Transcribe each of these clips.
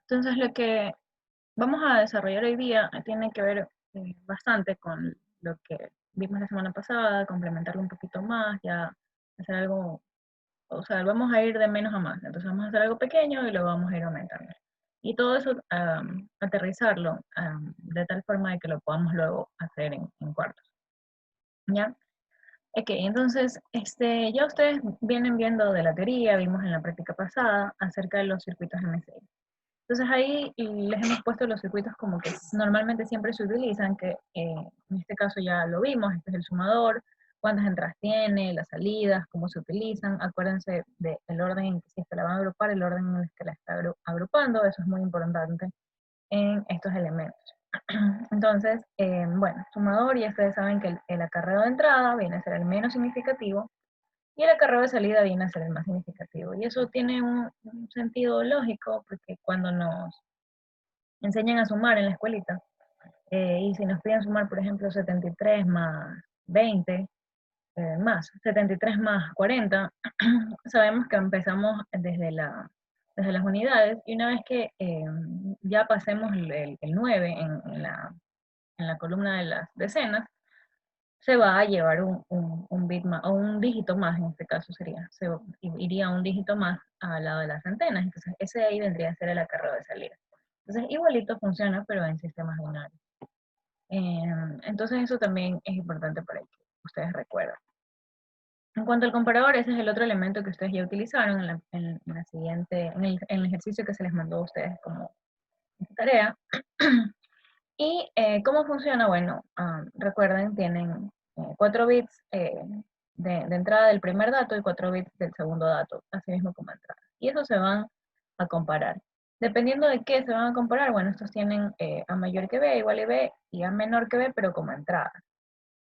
Entonces, lo que vamos a desarrollar hoy día tiene que ver bastante con lo que vimos la semana pasada, complementarlo un poquito más, ya hacer algo, o sea, vamos a ir de menos a más. Entonces, vamos a hacer algo pequeño y lo vamos a ir aumentando. Y todo eso, aterrizarlo de tal forma de que lo podamos luego hacer en cuartos. ¿Ya? Ok, entonces, ya ustedes vienen viendo de la teoría, vimos en la práctica pasada acerca de los circuitos MCI. Entonces ahí les hemos puesto los circuitos como que normalmente siempre se utilizan, que en este caso ya lo vimos, este es el sumador, cuántas entradas tiene, las salidas, cómo se utilizan, acuérdense del orden en que si es que la van a agrupar, el orden en el que la está agrupando, eso es muy importante en estos elementos. Entonces, bueno, sumador, y ustedes saben que el acarreo de entrada viene a ser el menos significativo y el acarreo de salida viene a ser el más significativo. Y eso tiene un sentido lógico, porque cuando nos enseñan a sumar en la escuelita, y si nos piden sumar, por ejemplo, 73 más 20, más 73 más 40, sabemos que empezamos desde las unidades, y una vez que ya pasemos el 9 en la columna de las decenas, se va a llevar un bit más, o un dígito más en este caso sería, iría un dígito más al lado de las centenas, entonces ese de ahí vendría a ser el acarreo de salida. Entonces igualito funciona, pero en sistemas binarios. Entonces eso también es importante para que ustedes recuerden. En cuanto al comparador, ese es el otro elemento que ustedes ya utilizaron la siguiente, en el ejercicio que se les mandó a ustedes como tarea. ¿Y cómo funciona? Bueno, recuerden, tienen 4 bits de entrada del primer dato y 4 bits del segundo dato, así mismo como entrada. Y eso se van a comparar. Dependiendo de qué se van a comparar, bueno, estos tienen A mayor que B igual a B y A menor que B, pero como entrada.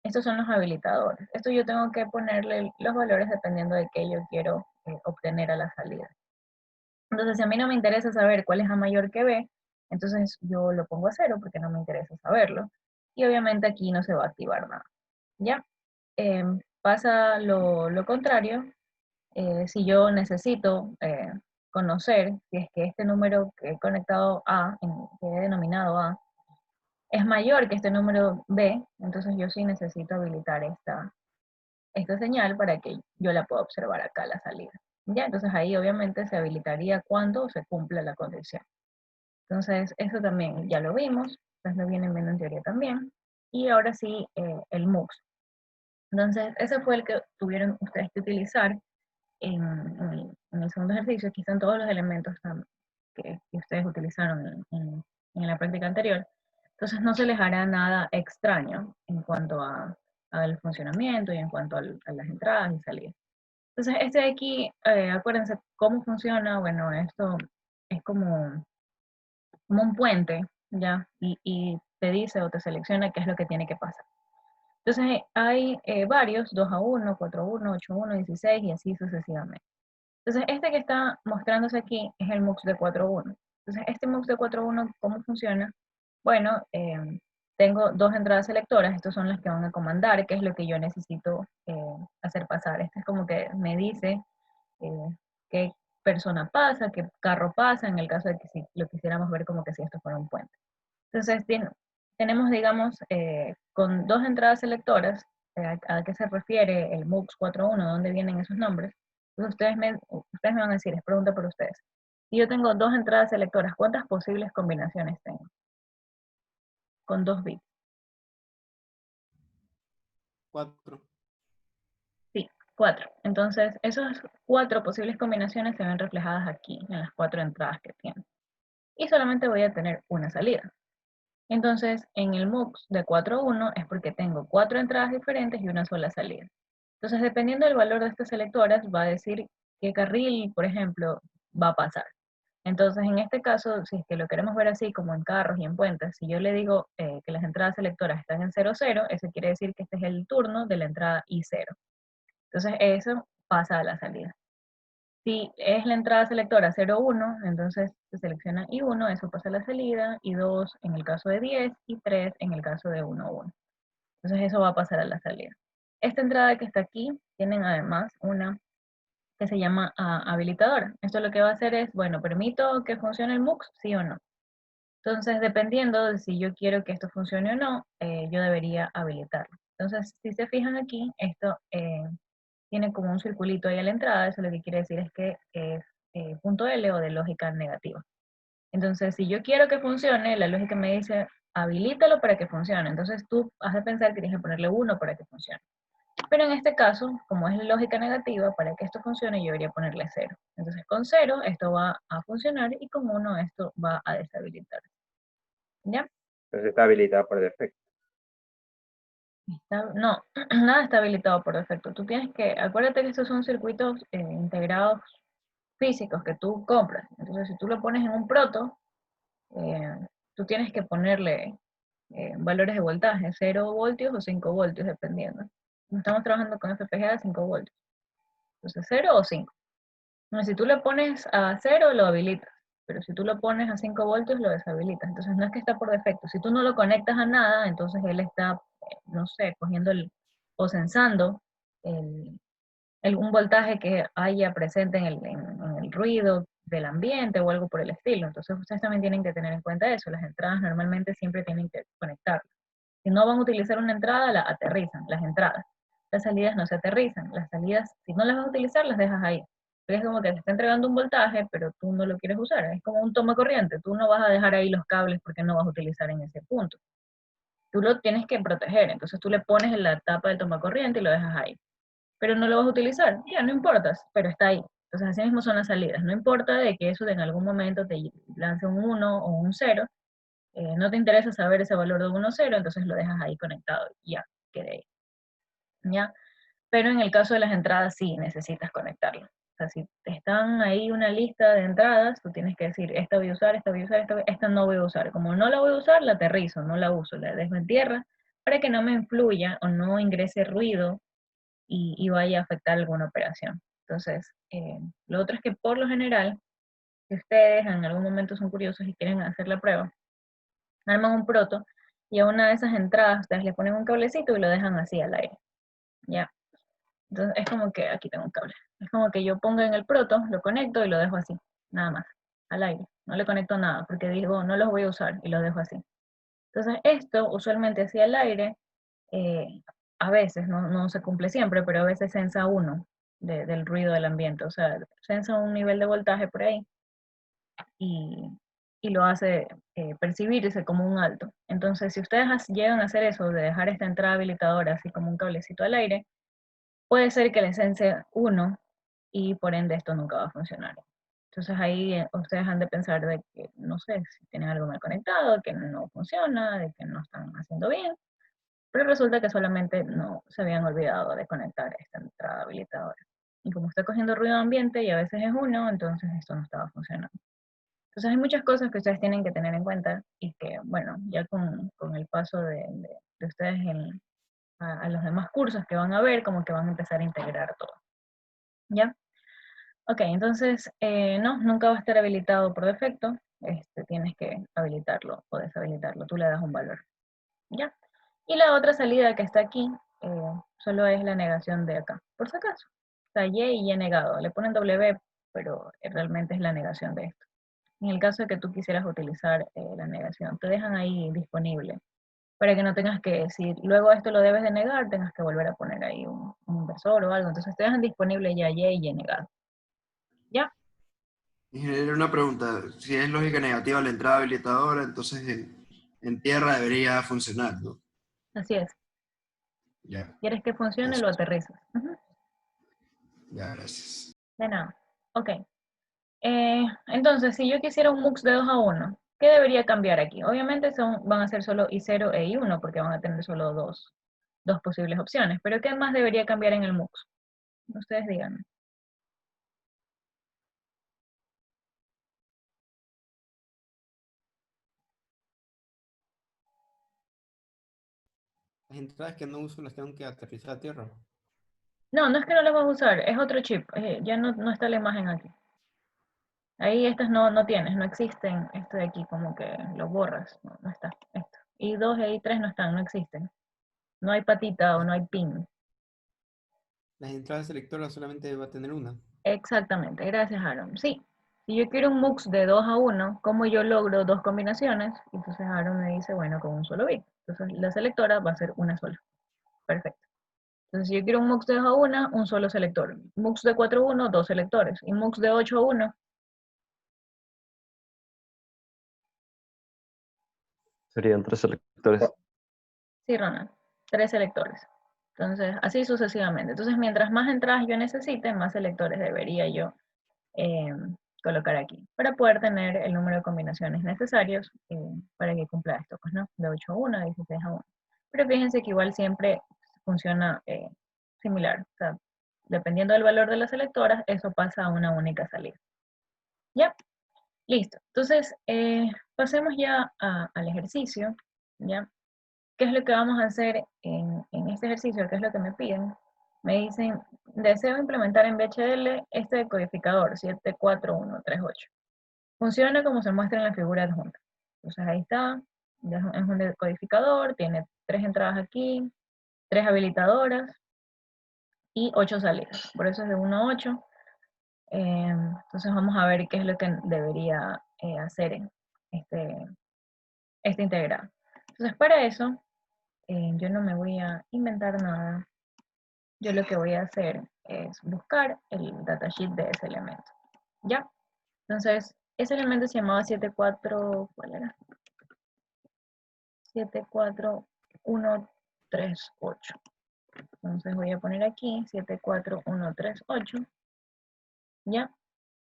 Estos son los habilitadores. Esto yo tengo que ponerle los valores dependiendo de qué yo quiero obtener a la salida. Entonces, si a mí no me interesa saber cuál es A mayor que B, entonces yo lo pongo a 0 porque no me interesa saberlo. Y obviamente aquí no se va a activar nada. ¿Ya? Pasa lo contrario. Si yo necesito conocer si es que este número que he conectado A, que he denominado A, es mayor que este número B, entonces yo sí necesito habilitar esta señal para que yo la pueda observar acá a la salida. ¿Ya? Entonces ahí obviamente se habilitaría cuando se cumpla la condición. Entonces eso también ya lo vimos, ustedes lo vienen viendo en teoría también. Y ahora sí, el MUX. Entonces ese fue el que tuvieron ustedes que utilizar en el segundo ejercicio. Aquí están todos los elementos que ustedes utilizaron en la práctica anterior. Entonces no se les hará nada extraño en cuanto al funcionamiento y en cuanto a las entradas y salidas. Entonces este de aquí, acuérdense cómo funciona. Bueno, esto es como un puente, ¿ya? Y te dice o te selecciona qué es lo que tiene que pasar. Entonces hay varios, 2 a 1, 4 a 1, 8 a 1, 16 y así sucesivamente. Entonces este que está mostrándose aquí es el MUX de 4 a 1. Entonces este MUX de 4 a 1, ¿cómo funciona? Bueno, tengo dos entradas selectoras, estas son las que van a comandar, qué es lo que yo necesito hacer pasar. Este es como que me dice qué persona pasa, qué carro pasa, en el caso de que si lo quisiéramos ver como que si esto fuera un puente. Entonces tenemos, digamos, con dos entradas selectoras, ¿a qué se refiere el MUX 4.1? ¿Dónde vienen esos nombres? Entonces ustedes me van a decir, es pregunta por ustedes. Si yo tengo dos entradas selectoras, ¿cuántas posibles combinaciones tengo? Con 2 bits. 4. Sí, 4. Entonces, esas 4 posibles combinaciones se ven reflejadas aquí, en las 4 entradas que tiene. Y solamente voy a tener una salida. Entonces, en el MUX de 4.1 es porque tengo 4 entradas diferentes y una sola salida. Entonces, dependiendo del valor de estas selectoras, va a decir qué carril, por ejemplo, va a pasar. Entonces, en este caso, si es que lo queremos ver así como en carros y en puentes, si yo le digo que las entradas selectoras están en 0, 0, eso quiere decir que este es el turno de la entrada I0. Entonces, eso pasa a la salida. Si es la entrada selectora 0, 1, entonces se selecciona I1, eso pasa a la salida, I2 en el caso de 10, y 3 en el caso de 1, 1. Entonces eso va a pasar a la salida. Esta entrada que está aquí, tienen además una que se llama habilitador. Esto lo que va a hacer es, bueno, ¿permito que funcione el MUX? Sí o no. Entonces, dependiendo de si yo quiero que esto funcione o no, yo debería habilitarlo. Entonces, si se fijan aquí, esto tiene como un circulito ahí a la entrada, eso lo que quiere decir es que es punto L o de lógica negativa. Entonces, si yo quiero que funcione, la lógica me dice, habilítalo para que funcione. Entonces, tú has de pensar que tienes que ponerle 1 para que funcione. Pero en este caso, como es lógica negativa, para que esto funcione yo debería ponerle 0. Entonces, con 0 esto va a funcionar y con 1 esto va a deshabilitar. ¿Ya? Entonces está habilitada por defecto. No, nada está habilitado por defecto. Tú tienes que, acuérdate que estos son circuitos integrados físicos que tú compras. Entonces, si tú lo pones en un proto, eh, tú tienes que ponerle valores de voltaje, 0 voltios o 5 voltios, dependiendo. Estamos trabajando con FPGA a 5 voltios. Entonces, 0 o 5. No, si tú le pones a 0, lo habilitas. Pero si tú lo pones a 5 voltios, lo deshabilitas. Entonces, no es que está por defecto. Si tú no lo conectas a nada, entonces él está, no sé, cogiendo o sensando el, un voltaje que haya presente en el ruido del ambiente o algo por el estilo. Entonces, ustedes también tienen que tener en cuenta eso. Las entradas normalmente siempre tienen que conectar. Si no van a utilizar una entrada, la aterrizan, las entradas. Las salidas no se aterrizan. Las salidas, si no las vas a utilizar, las dejas ahí. Es como que te está entregando un voltaje, pero tú no lo quieres usar. Es como un toma corriente. Tú no vas a dejar ahí los cables porque no vas a utilizar en ese punto. Tú lo tienes que proteger. Entonces tú le pones en la tapa del toma corriente y lo dejas ahí. Pero no lo vas a utilizar. Ya, no importa, pero está ahí. Entonces así mismo son las salidas. No importa de que eso en algún momento te lance un 1 o un 0. No te interesa saber ese valor de 1 o 0, entonces lo dejas ahí conectado y ya, quede ahí. ¿Ya? Pero en el caso de las entradas sí necesitas conectarlo. O sea, si están ahí una lista de entradas, tú tienes que decir, esta voy a usar, esta voy a usar, esta no voy a usar. Como no la voy a usar, la aterrizo, no la uso, la dejo en tierra para que no me influya o no ingrese ruido y vaya a afectar alguna operación. Entonces, lo otro es que por lo general, si ustedes en algún momento son curiosos y quieren hacer la prueba, arman un proto y a una de esas entradas ustedes le ponen un cablecito y lo dejan así al aire. ¿Ya? Entonces es como que, aquí tengo un cable, es como que yo pongo en el proto, lo conecto y lo dejo así, nada más, al aire. No le conecto nada porque digo, no los voy a usar y lo dejo así. Entonces esto usualmente así al aire, a veces, no se cumple siempre, pero a veces sensa uno del ruido del ambiente, o sea, sensa un nivel de voltaje por ahí y, y lo hace percibirse como un alto. Entonces, si ustedes llegan a hacer eso, de dejar esta entrada habilitadora así como un cablecito al aire, puede ser que les sense uno y por ende esto nunca va a funcionar. Entonces ahí ustedes han de pensar de que, no sé, si tienen algo mal conectado, que no funciona, de que no están haciendo bien, pero resulta que solamente no se habían olvidado de conectar esta entrada habilitadora. Y como está cogiendo ruido ambiente y a veces es uno, entonces esto no estaba funcionando. Entonces hay muchas cosas que ustedes tienen que tener en cuenta y que, bueno, ya con el paso de ustedes a los demás cursos que van a ver, como que van a empezar a integrar todo. ¿Ya? Ok, entonces, no, nunca va a estar habilitado por defecto. Tienes que habilitarlo o deshabilitarlo. Tú le das un valor. ¿Ya? Y la otra salida que está aquí, solo es la negación de acá, por si acaso. O sea, y negado. Le ponen W, pero realmente es la negación de esto. En el caso de que tú quisieras utilizar la negación, te dejan ahí disponible para que no tengas que, si luego esto lo debes de negar, tengas que volver a poner ahí un inversor o algo. Entonces te dejan disponible ya y negado. ¿Ya? Ingeniero, una pregunta. Si es lógica negativa la entrada habilitadora, entonces en tierra debería funcionar, ¿no? Así es. Ya, ¿Quieres que funcione? eso. Lo aterrizas. Ujú. Ya, gracias. De nada. Ok. Entonces, si yo quisiera un MUX de 2 a 1, ¿qué debería cambiar aquí? Obviamente van a ser solo I0 e I1 porque van a tener solo dos posibles opciones. Pero ¿qué más debería cambiar en el MUX? Ustedes digan. Las entradas que no uso las tengo que aterrizar a tierra. No, no es que no las vas a usar, es otro chip. Ya no está la imagen aquí. Ahí estas no tienes, no existen. Esto de aquí como que lo borras. No está. Esto. I2 e I3 no están, no existen. No hay patita o no hay pin. Las entradas selectoras solamente va a tener una. Exactamente, gracias Aaron. Sí, si yo quiero un MUX de 2 a 1, ¿cómo yo logro dos combinaciones? Entonces Aaron me dice, bueno, con un solo bit. Entonces la selectora va a ser una sola. Perfecto. Entonces si yo quiero un MUX de 2 a 1, un solo selector. MUX de 4 a 1, dos selectores. Y MUX de 8 a 1, Serían 3 selectores. sí, Ronald, 3 selectores. Entonces, así sucesivamente. Entonces, mientras más entradas yo necesite, más selectores debería yo eh, colocar aquí, para poder tener el número de combinaciones necesarios para que cumpla esto, pues, ¿no? De 8 a 1, de 16 a 1. Pero fíjense que igual siempre funciona similar. O sea, dependiendo del valor de las selectoras, eso pasa a una única salida. ¿Ya? Listo. Entonces, pasemos ya al ejercicio, ¿ya? ¿Qué es lo que vamos a hacer en este ejercicio? ¿Qué es lo que me piden? Me dicen, deseo implementar en VHDL este decodificador 74138. Funciona como se muestra en la figura adjunta. Entonces ahí está, es un decodificador, tiene 3 entradas aquí, 3 habilitadoras y 8 salidas. Por eso es de 1 a 8. Entonces vamos a ver qué es lo que debería hacer en este integrado. Entonces para eso, yo no me voy a inventar nada. Yo lo que voy a hacer es buscar el datasheet de ese elemento. ¿Ya? Entonces, ese elemento se llamaba 74, ¿cuál era? 74138. Entonces voy a poner aquí 74138, ¿ya?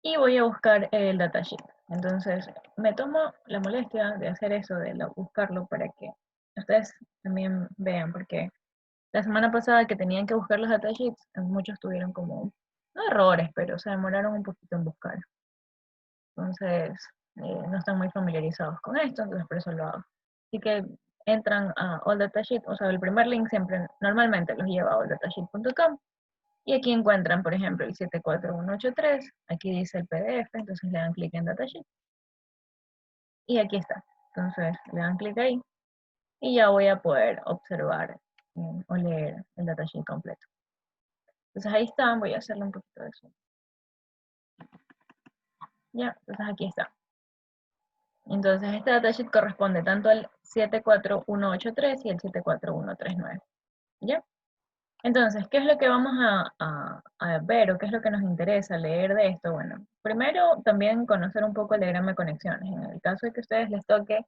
Y voy a buscar el datasheet. Entonces, me tomo la molestia de hacer eso, de buscarlo para que ustedes también vean, porque la semana pasada que tenían que buscar los datasheets, muchos tuvieron como, no errores, pero se demoraron un poquito en buscar. Entonces, no están muy familiarizados con esto, entonces por eso lo hago. Así que entran a All Datasheet, o sea, el primer link siempre, normalmente los lleva a alldatasheet.com, y aquí encuentran, por ejemplo, el 74183, aquí dice el PDF, entonces le dan clic en Datasheet, y aquí está. Entonces, le dan clic ahí, y ya voy a poder observar o leer el datasheet completo. Entonces ahí está, voy a hacerle un poquito de zoom. Ya, entonces aquí está. Entonces este datasheet corresponde tanto al 74183 y el 74139. ¿Ya? Entonces, ¿qué es lo que vamos a ver o qué es lo que nos interesa leer de esto? Bueno, primero también conocer un poco el diagrama de conexiones. En el caso de que a ustedes les toque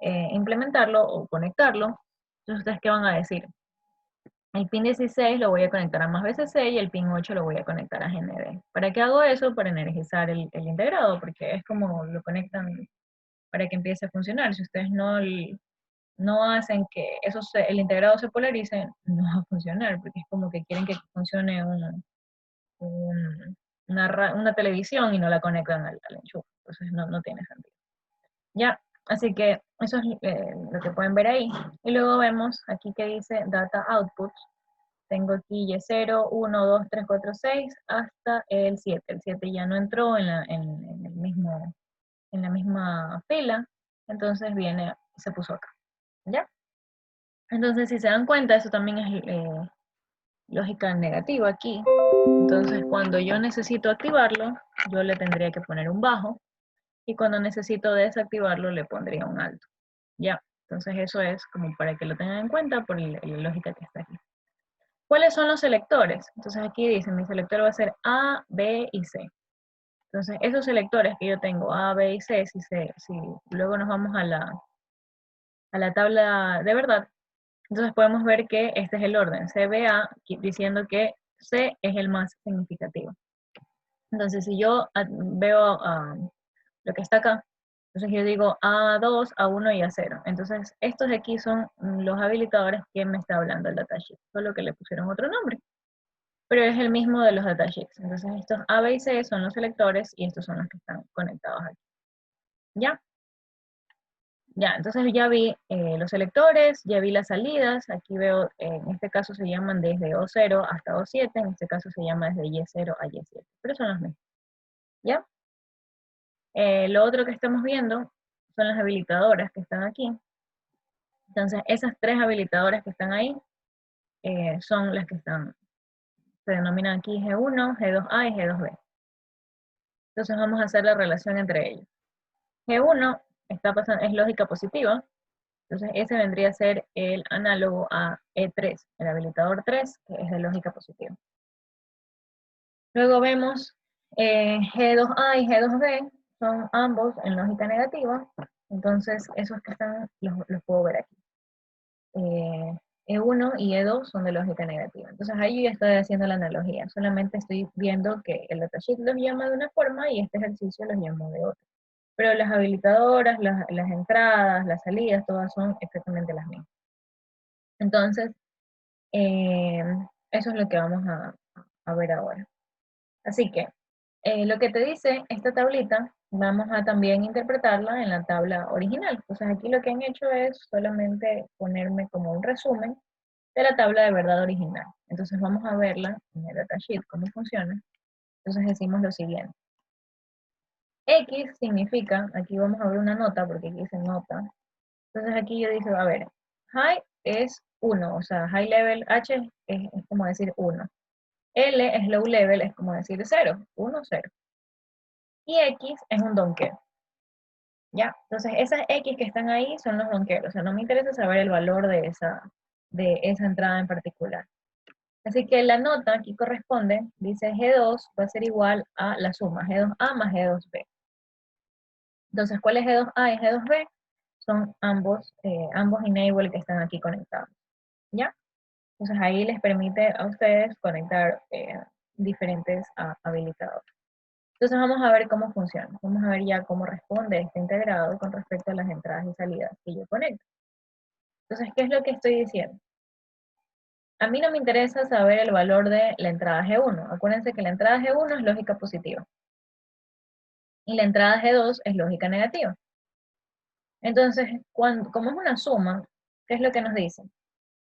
implementarlo o conectarlo, entonces ustedes qué van a decir. El pin 16 lo voy a conectar a más BCC y el pin 8 lo voy a conectar a GND. ¿Para qué hago eso? Para energizar el integrado, porque es como lo conectan para que empiece a funcionar. Si ustedes no hacen que el integrado se polarice, no va a funcionar, porque es como que quieren que funcione una televisión y no la conectan al enchufe. Entonces no tiene sentido. Ya, así que eso es lo que pueden ver ahí. Y luego vemos aquí que dice Data Output. Tengo aquí Y0, 1, 2, 3, 4, 6, hasta el 7. El 7 ya no entró en la misma fila, entonces viene, se puso acá, ¿ya? Entonces, si se dan cuenta, eso también es lógica negativa aquí. Entonces, cuando yo necesito activarlo, yo le tendría que poner un bajo, y cuando necesito desactivarlo, le pondría un alto, ¿ya? Entonces, eso es como para que lo tengan en cuenta por la lógica que está aquí. ¿Cuáles son los selectores? Entonces aquí dice, mi selector va a ser A, B y C. Entonces, esos selectores que yo tengo, A, B y C, si luego nos vamos a la tabla de verdad, entonces podemos ver que este es el orden, CBA, diciendo que C es el más significativo. Entonces, si yo veo lo que está acá, entonces yo digo A2, A1 y A0. Entonces, estos de aquí son los habilitadores que me está hablando el datasheet, solo que le pusieron otro nombre, pero es el mismo de los datasheets. Entonces, estos A, B y C son los selectores y estos son los que están conectados aquí. ¿Ya? Ya, entonces ya vi los selectores, ya vi las salidas, aquí veo, en este caso se llaman desde O0 hasta O7, en este caso se llama desde Y0 a Y7, pero son los mismos, ¿ya? Lo otro que estamos viendo son las habilitadoras que están aquí. Entonces, esas 3 habilitadoras que están ahí son las que se denominan aquí G1, G2A y G2B. Entonces vamos a hacer la relación entre ellos. G1 está pasando, es lógica positiva, entonces ese vendría a ser el análogo a E3, el habilitador 3, que es de lógica positiva. Luego vemos G2A y G2B, son ambos en lógica negativa, entonces esos que están los puedo ver aquí. E1 y E2 son de lógica negativa. Entonces ahí yo ya estoy haciendo la analogía, solamente estoy viendo que el datasheet los llama de una forma y este ejercicio los llama de otra. Pero las habilitadoras, las entradas, las salidas, todas son exactamente las mismas. Entonces, eso es lo que vamos a ver ahora. Así que, lo que te dice esta tablita, vamos a también interpretarla en la tabla original. Entonces aquí lo que han hecho es solamente ponerme como un resumen de la tabla de verdad original. Entonces vamos a verla en el datasheet, cómo funciona. Entonces decimos lo siguiente. X significa, aquí vamos a ver una nota, porque aquí dice nota. Entonces aquí yo digo, a ver, high es 1, o sea, high level H es como decir 1. L es low level, es como decir 0, 1, 0. Y X es un donker. ¿Ya? Entonces esas X que están ahí son los donker, o sea, no me interesa saber el valor de esa entrada en particular. Así que la nota aquí corresponde, dice G2 va a ser igual a la suma, G2A más G2B. Entonces, ¿cuál es G2A y G2B? Son ambos enable que están aquí conectados. ¿Ya? Entonces ahí les permite a ustedes conectar diferentes habilitadores. Entonces vamos a ver cómo funciona. Vamos a ver ya cómo responde este integrado con respecto a las entradas y salidas que yo conecto. Entonces, ¿qué es lo que estoy diciendo? A mí no me interesa saber el valor de la entrada G1. Acuérdense que la entrada G1 es lógica positiva. Y la entrada G2 es lógica negativa. Entonces, como es una suma, ¿qué es lo que nos dice?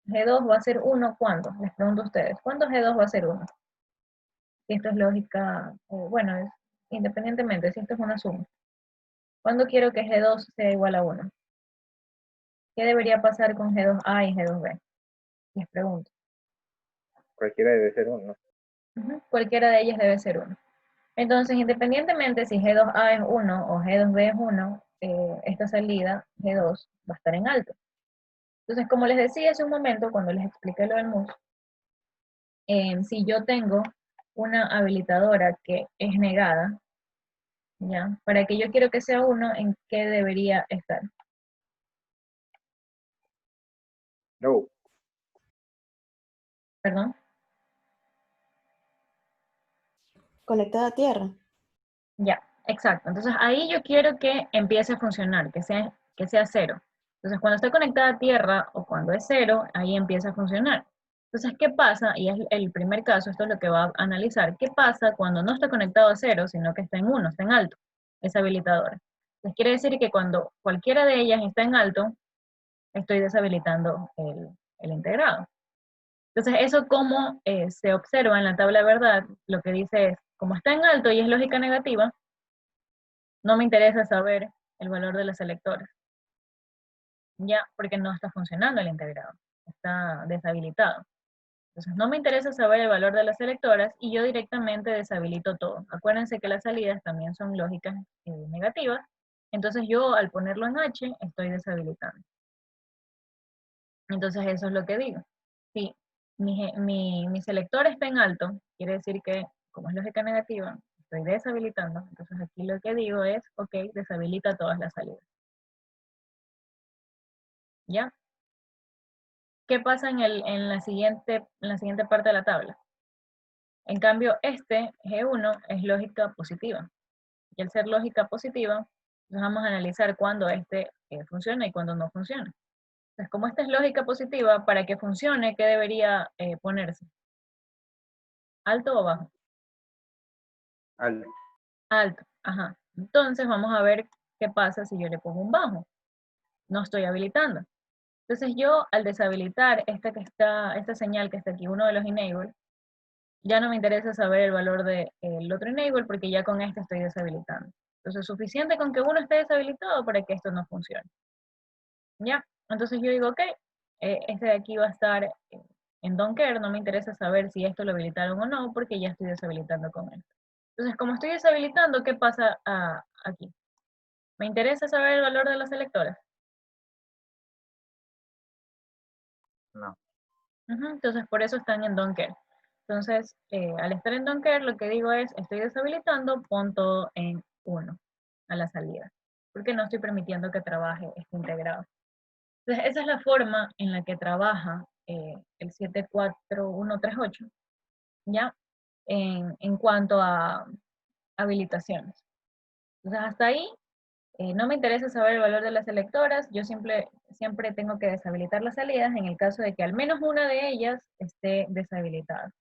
G2 va a ser 1, ¿cuándo? Les pregunto a ustedes, ¿cuándo G2 va a ser 1? Si esto es lógica, bueno, es independientemente, si esto es una suma. ¿Cuándo quiero que G2 sea igual a 1? ¿Qué debería pasar con G2A y G2B? Les pregunto. Cualquiera debe ser uno. Cualquiera de ellas debe ser 1. Entonces, independientemente si G2A es 1 o G2B es 1, esta salida G2 va a estar en alto. Entonces, como les decía hace un momento, cuando les expliqué lo del MUS, si yo tengo una habilitadora que es negada, ¿ya? Para que yo quiero que sea 1, ¿en qué debería estar? No. ¿Perdón? Conectada a tierra. Ya, exacto. Entonces ahí yo quiero que empiece a funcionar, que sea 0. Entonces cuando está conectada a tierra o cuando es 0, ahí empieza a funcionar. Entonces, ¿qué pasa? Y es el primer caso, esto es lo que va a analizar. ¿Qué pasa cuando no está conectado a 0, sino que está en 1, está en alto, esa habilitadora? Entonces quiere decir que cuando cualquiera de ellas está en alto, estoy deshabilitando el integrado. Entonces, eso como se observa en la tabla de verdad, lo que dice es, como está en alto y es lógica negativa, no me interesa saber el valor de los selectores. Ya, porque no está funcionando el integrado, está deshabilitado. Entonces, no me interesa saber el valor de las selectoras y yo directamente deshabilito todo. Acuérdense que las salidas también son lógicas negativas, entonces yo al ponerlo en H estoy deshabilitando. Entonces, eso es lo que digo. Si mi selector está en alto, quiere decir que, como es lógica negativa, estoy deshabilitando. Entonces, aquí lo que digo es, ok, deshabilita todas las salidas. ¿Ya? ¿Qué pasa en la siguiente parte de la tabla? En cambio, este G1 es lógica positiva. Y al ser lógica positiva, nos vamos a analizar cuándo este funciona y cuándo no funciona. Entonces, como esta es lógica positiva, para que funcione, ¿qué debería ponerse? ¿Alto o bajo? Alto. Alto, ajá. Entonces vamos a ver qué pasa si yo le pongo un bajo. No estoy habilitando. Entonces yo al deshabilitar esta señal que está aquí, uno de los enable, ya no me interesa saber el valor del otro enable porque ya con este estoy deshabilitando. Entonces es suficiente con que uno esté deshabilitado para que esto no funcione. ¿Ya? Entonces yo digo, ok, este de aquí va a estar en don't care, no me interesa saber si esto lo habilitaron o no porque ya estoy deshabilitando con esto. Entonces, como estoy deshabilitando, ¿qué pasa aquí? ¿Me interesa saber el valor de los selectores? No. Entonces, por eso están en don't care. Entonces, al estar en don't care, lo que digo es, estoy deshabilitando, pon todo en 1 a la salida, porque no estoy permitiendo que trabaje este integrado. Entonces, esa es la forma en la que trabaja el 74138, ¿ya? En cuanto a habilitaciones. Entonces, hasta ahí, no me interesa saber el valor de las selectoras, yo siempre tengo que deshabilitar las salidas en el caso de que al menos una de ellas esté deshabilitada.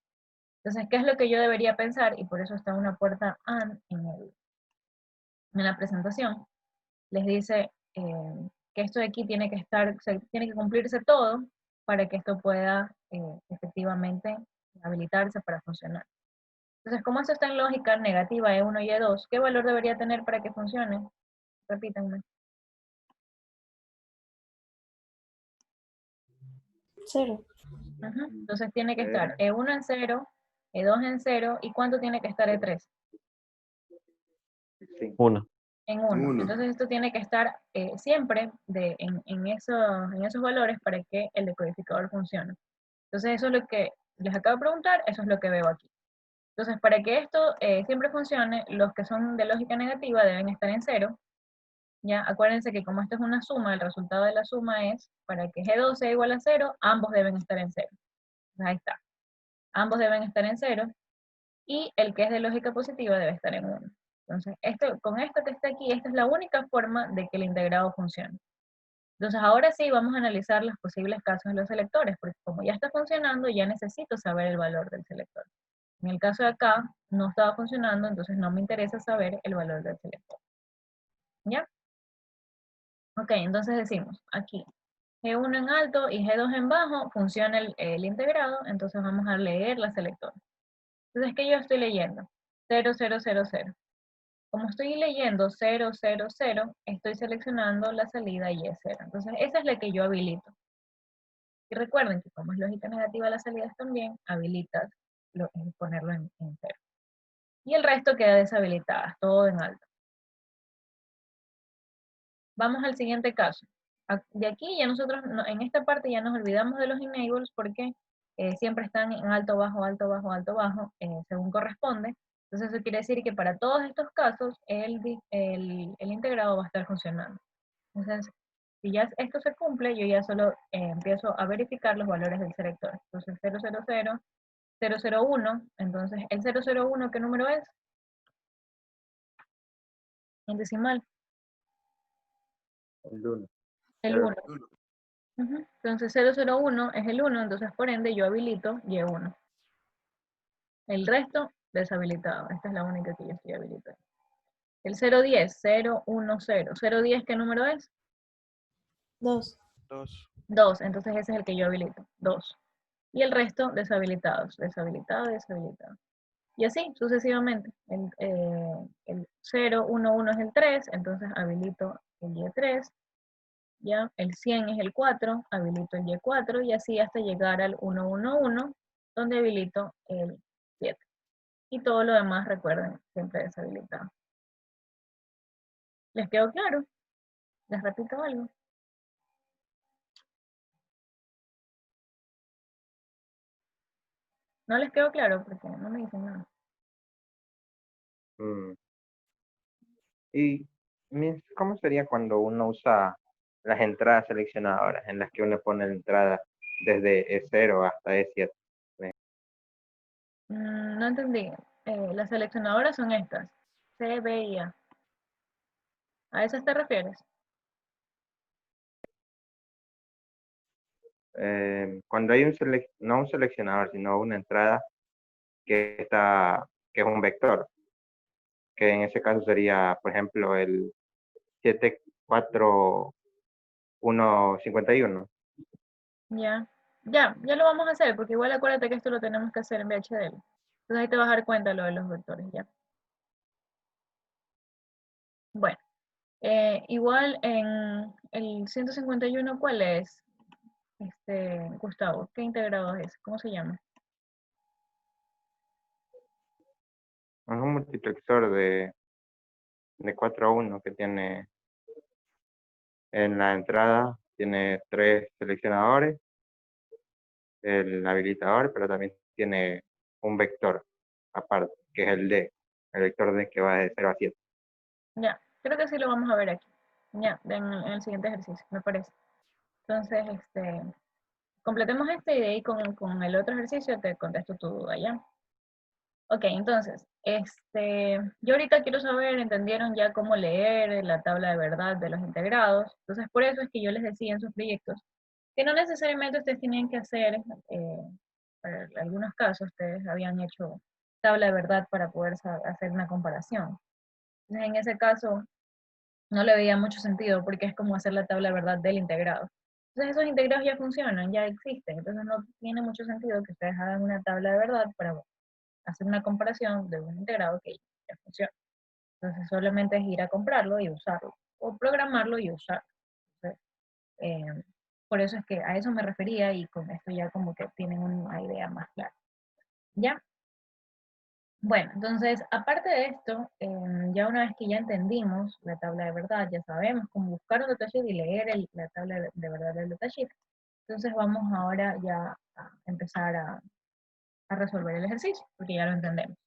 Entonces, ¿qué es lo que yo debería pensar? Y por eso está una puerta AND en la presentación. Les dice que esto de aquí tiene que estar, tiene que cumplirse todo para que esto pueda efectivamente habilitarse para funcionar. Entonces, como esto está en lógica negativa E1 y E2, ¿qué valor debería tener para que funcione? Repítanme. 0. Entonces tiene que estar E1 en 0, E2 en 0, ¿y cuánto tiene que estar E3? Sí. 1. En 1. Uno. Entonces esto tiene que estar siempre en esos valores para que el decodificador funcione. Entonces eso es lo que les acabo de preguntar, eso es lo que veo aquí. Entonces para que esto siempre funcione, los que son de lógica negativa deben estar en 0. Ya, acuérdense que como esto es una suma, el resultado de la suma es, para que G2 sea igual a 0, ambos deben estar en 0. Ahí está. Ambos deben estar en 0. Y el que es de lógica positiva debe estar en 1. Entonces, con esto que está aquí, esta es la única forma de que el integrado funcione. Entonces, ahora sí vamos a analizar los posibles casos de los selectores, porque como ya está funcionando, ya necesito saber el valor del selector. En el caso de acá, no estaba funcionando, entonces no me interesa saber el valor del selector. ¿Ya? Ok, entonces decimos, aquí, G1 en alto y G2 en bajo, funciona el integrado, entonces vamos a leer la selectora. Entonces, ¿qué yo estoy leyendo? 0, 0, 0, 0. Como estoy leyendo 0, 0, 0, estoy seleccionando la salida y es 0. Entonces, esa es la que yo habilito. Y recuerden que como es lógica negativa las salidas también, habilitas ponerlo en 0. Y el resto queda deshabilitada, todo en alto. Vamos al siguiente caso. De aquí ya nosotros, en esta parte ya nos olvidamos de los enables porque siempre están en alto, bajo, alto, bajo, alto, bajo, según corresponde. Entonces eso quiere decir que para todos estos casos el integrado va a estar funcionando. Entonces, si ya esto se cumple, yo ya solo empiezo a verificar los valores del selector. Entonces 000, 001, entonces el 001, ¿qué número es? En decimal. El 1. El 1. Entonces 001 es el 1, entonces por ende yo habilito Y1. El resto deshabilitado. Esta es la única que yo estoy habilitando. El 010, 010. ¿010 qué número es? 2. 2. 2, entonces ese es el que yo habilito. 2. Y el resto deshabilitados. Deshabilitado, deshabilitado. Y así sucesivamente. El 011 es el 3, entonces habilito el Y3. ¿Ya? El 100 es el 4, habilito el Y4 y así hasta llegar al 111, donde habilito el 7. Y todo lo demás, recuerden, siempre deshabilitado. ¿Les quedó claro? ¿Les repito algo? No les quedó claro porque no me dicen nada. ¿Y cómo sería cuando uno usa las entradas seleccionadoras en las que uno pone la entrada desde E0 hasta E7? No entendí. Las seleccionadoras son estas. C, B y A. ¿A esas te refieres? Cuando hay no un seleccionador, sino una entrada que es un vector, que en ese caso sería, por ejemplo, el 74151. Ya. Ya lo vamos a hacer, porque igual acuérdate que esto lo tenemos que hacer en VHDL. Entonces ahí te vas a dar cuenta lo de los vectores, ya. Bueno, igual en el 151, ¿cuál es? Gustavo, ¿qué integrado es? ¿Cómo se llama? un multiplexor de 4-a-1 que tiene en la entrada, tiene 3 seleccionadores, el habilitador, pero también tiene un vector aparte, que es el D, el vector D que va de 0 a 7. Ya, creo que sí lo vamos a ver aquí. Ya, en el siguiente ejercicio, me parece. Entonces, completemos este y de ahí con el otro ejercicio te contesto tu duda, ¿ya? Ok, entonces, yo ahorita quiero saber, ¿entendieron ya cómo leer la tabla de verdad de los integrados? Entonces, por eso es que yo les decía en sus proyectos que no necesariamente ustedes tenían que hacer, para algunos casos, ustedes habían hecho tabla de verdad para poder hacer una comparación. Entonces, en ese caso, no le veía mucho sentido porque es como hacer la tabla de verdad del integrado. Entonces, esos integrados ya funcionan, ya existen, entonces no tiene mucho sentido que ustedes hagan una tabla de verdad para hacer una comparación de un integrado que ya funciona. Entonces solamente es ir a comprarlo y usarlo, o programarlo y usarlo. Entonces, por eso es que a eso me refería y con esto ya como que tienen una idea más clara. ¿Ya? Bueno, entonces, aparte de esto, ya una vez que ya entendimos la tabla de verdad, ya sabemos cómo buscar un datasheet y leer la tabla de verdad del datasheet, entonces vamos ahora ya a empezar a resolver el ejercicio, porque ya lo entendemos.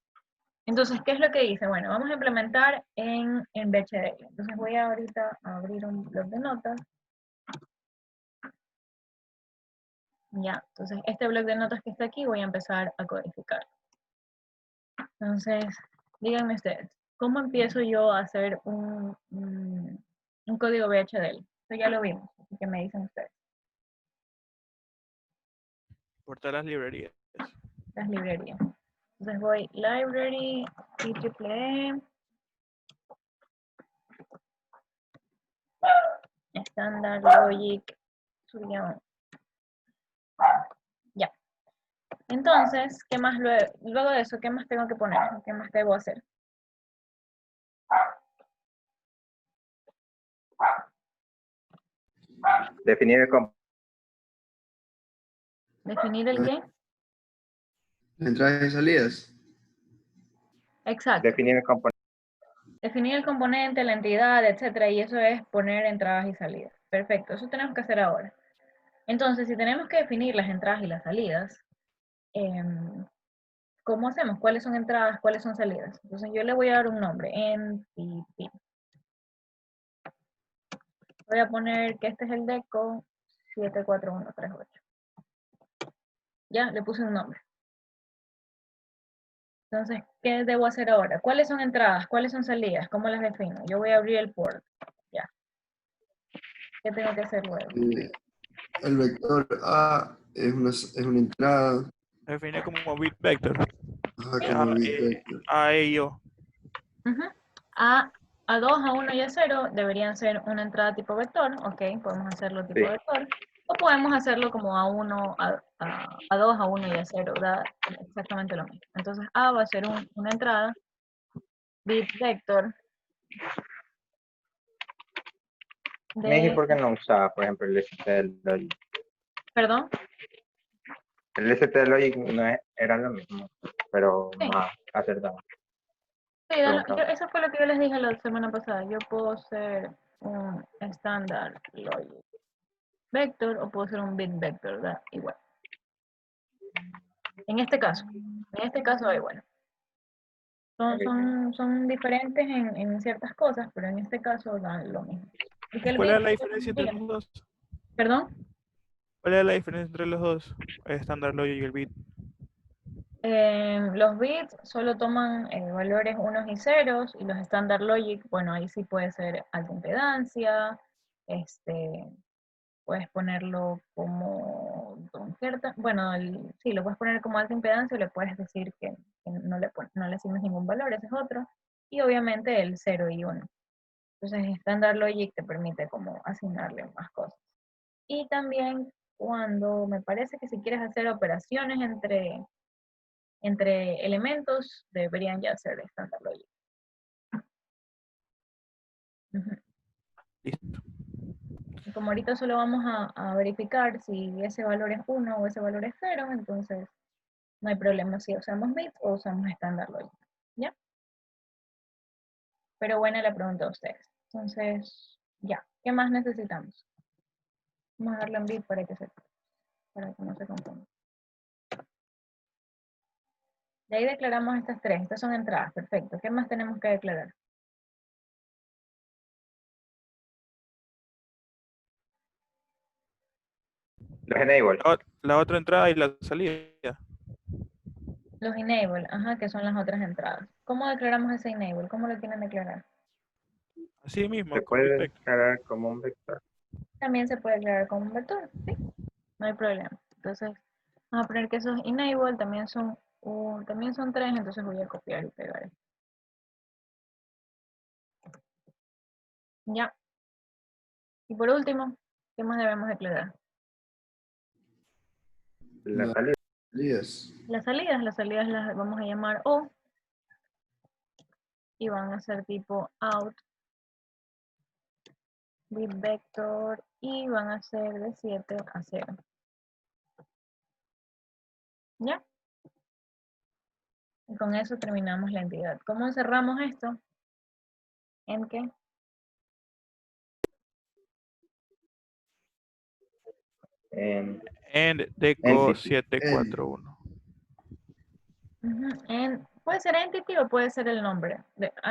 Entonces, ¿qué es lo que hice? Bueno, vamos a implementar en BHDL. Entonces voy ahorita a abrir un bloc de notas. Ya, entonces este bloc de notas que está aquí voy a empezar a codificar. Entonces, díganme ustedes, ¿cómo empiezo yo a hacer un código BHDL? Esto ya lo vimos, así que me dicen ustedes. Por todas las librerías. Las librerías. Entonces voy library, IEEE, Standard Logic, ya. Entonces, ¿qué más luego de eso? ¿Qué más tengo que poner? ¿Qué más debo hacer? Definir el componente. ¿Definir el qué? Entradas y salidas. Exacto. Definir el componente. Definir el componente, la entidad, etcétera, y eso es poner entradas y salidas. Perfecto, eso tenemos que hacer ahora. Entonces, si tenemos que definir las entradas y las salidas, ¿cómo hacemos? ¿Cuáles son entradas? ¿Cuáles son salidas? Entonces, yo le voy a dar un nombre, entity. Voy a poner que este es el DECO 74138. Ya, le puse un nombre. Entonces, ¿qué debo hacer ahora? ¿Cuáles son entradas? ¿Cuáles son salidas? ¿Cómo las defino? Yo voy a abrir el port. Ya. ¿Qué tengo que hacer luego? El vector A es una entrada. Define como bit vector. Ajá, como bit vector. A y O. Ujú. A2, A1 y A0 deberían ser una entrada tipo vector, ok, podemos hacerlo tipo Sí. vector, o podemos hacerlo como A1, A2, A1 y A0, da exactamente lo mismo. Entonces A va a ser una entrada, bit vector, Me dije de, por qué no usaba, por ejemplo, el STL Logic. perdón, El STL Logic no era lo mismo, pero sí, más acertado. sí, eso fue lo que yo les dije la semana pasada, yo puedo ser un estándar logic vector o puedo ser un bit vector, da igual. En este caso da igual. Son diferentes en ciertas cosas, pero en este caso dan lo mismo. Porque el ¿Cuál bit, es la diferencia entre dígame, los dos? perdón, ¿Cuál es la diferencia entre los dos? El Standard Logic y el bit. los bits solo toman valores unos y ceros, y los standard logic, bueno, ahí sí puede ser alta impedancia, puedes ponerlo como bueno, sí, lo puedes poner como alta impedancia, o le puedes decir que no le asignes ningún valor, ese es otro, y obviamente el 0 y 1. Entonces, Standard Logic te permite como asignarle más cosas. Y también cuando me parece que si quieres hacer operaciones entre elementos, deberían ya ser Standard Logic. Ujú. Listo. Y como ahorita solo vamos a verificar si ese valor es 1 o ese valor es 0, entonces no hay problema si usamos bits o usamos Standard Logic. ¿Ya? Pero buena la pregunta de ustedes. Entonces, ya. ¿Qué más necesitamos? Vamos a darle un bit para que no se confunda. De ahí declaramos estas tres. Estas son entradas. Perfecto. ¿Qué más tenemos que declarar? Los enable. La otra entrada y la salida. Los enable, ajá, que son las otras entradas. ¿Cómo declaramos ese enable? ¿Cómo lo quieren declarar? Así mismo, Se copy puede paste. declarar como un vector. También se puede declarar como un vector, ¿sí? No hay problema. Entonces, vamos a poner que esos enable también son tres, entonces voy a copiar y pegar. Ya. Y por último, ¿qué más debemos declarar? La Las salida. salidas. Las salidas las vamos a llamar O y van a ser tipo out, bit vector y van a ser de 7 a 0. ¿Ya? Y con eso terminamos la entidad. ¿Cómo cerramos esto? ¿En qué? En And deco entity. 741. Puede ser entity o puede ser el nombre.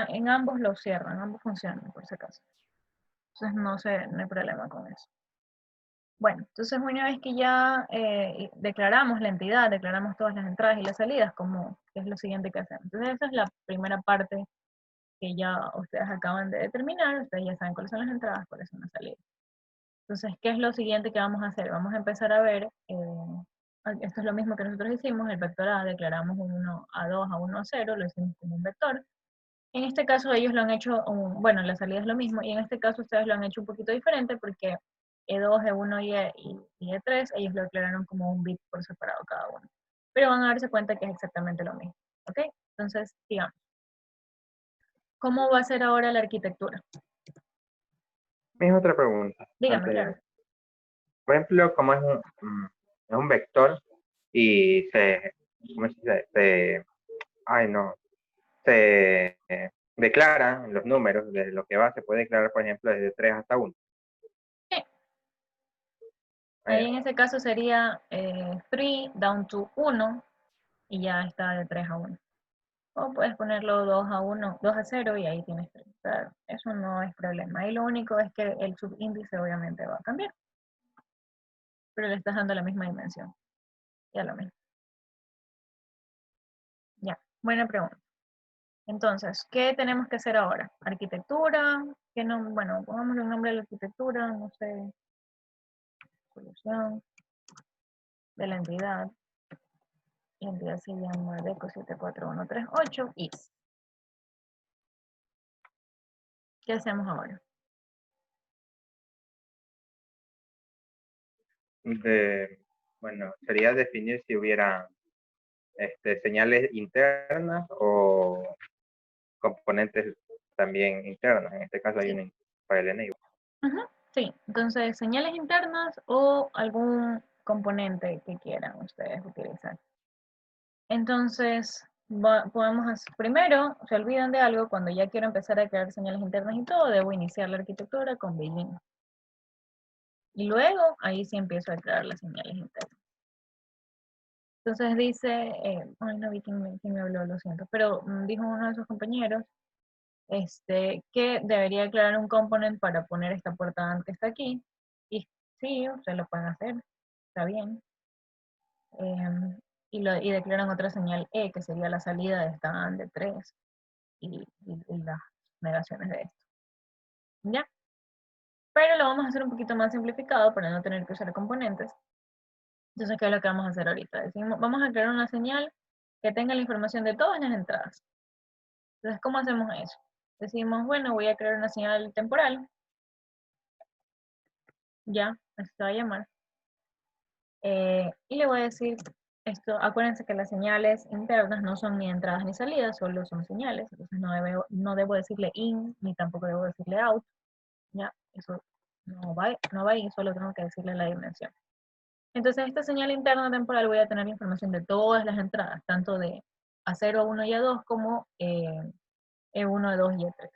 En ambos lo cierran, ambos funcionan por si acaso. Entonces no hay problema con eso. Bueno, entonces una vez que ya declaramos la entidad, declaramos todas las entradas y las salidas, como es lo siguiente que hacemos. Entonces esa es la primera parte que ya ustedes acaban de determinar. Ustedes ya saben cuáles son las entradas, cuáles son las salidas. Entonces, ¿qué es lo siguiente que vamos a hacer? Vamos a empezar a ver, esto es lo mismo que nosotros hicimos, el vector A, declaramos un 1 a 2 a 1 a 0, lo hicimos como un vector. En este caso ellos lo han hecho, bueno, la salida es lo mismo, y en este caso ustedes lo han hecho un poquito diferente porque E2, E1 y E3, ellos lo declararon como un bit por separado cada uno. Pero van a darse cuenta que es exactamente lo mismo, ¿ok? Entonces, digamos, ¿cómo va a ser ahora la arquitectura? Es otra pregunta. Dígame, Antes, claro. por ejemplo, como es un vector y ¿cómo se dice? Se declaran los números de lo que va, se puede declarar, por ejemplo, desde 3 hasta 1. Sí. Ah, Ahí ya. en ese caso sería 3 down to 1 y ya está de 3 a 1. O puedes ponerlo 2 a 1, 2 a 0 y ahí tienes 3. Claro, eso no es problema. Ahí lo único es que el subíndice obviamente va a cambiar. Pero le estás dando la misma dimensión. Ya lo mismo. Ya, buena pregunta. Entonces, ¿qué tenemos que hacer ahora? Arquitectura, ¿qué no? Bueno, pongámosle un nombre a la arquitectura, no sé, solución de la entidad. La entidad se llama DECO 74138 IS. ¿Qué hacemos ahora? Bueno, sería definir si hubiera señales internas o componentes también internos. En este caso hay Sí. una para el enable. Sí, entonces señales internas o algún componente que quieran ustedes utilizar. Entonces, primero, se olvidan de algo, cuando ya quiero empezar a crear señales internas y todo, debo iniciar la arquitectura con Begin. Y luego, ahí sí empiezo a crear las señales internas. Entonces dice, ay no vi quién me habló, lo siento, pero dijo uno de sus compañeros, que debería declarar un component para poner esta puerta que está aquí. Y sí, ustedes lo pueden hacer, está bien. Y declaran otra señal E, que sería la salida de esta AND de 3 y las negaciones de esto. ¿Ya? Pero lo vamos a hacer un poquito más simplificado para no tener que usar componentes. Entonces, ¿qué es lo que vamos a hacer ahorita? Decimos, vamos a crear una señal que tenga la información de todas las entradas. Entonces, ¿cómo hacemos eso? Decimos, bueno, voy a crear una señal temporal. Ya, así se va a llamar. Y le voy a decir esto, acuérdense que las señales internas no son ni entradas ni salidas, solo son señales, entonces no debo decirle in, ni tampoco debo decirle out, ya, eso no va ahí, solo tengo que decirle la dimensión. Entonces esta señal interna temporal voy a tener información de todas las entradas, tanto de A0, A1 y A2 como E1, E2 y E3.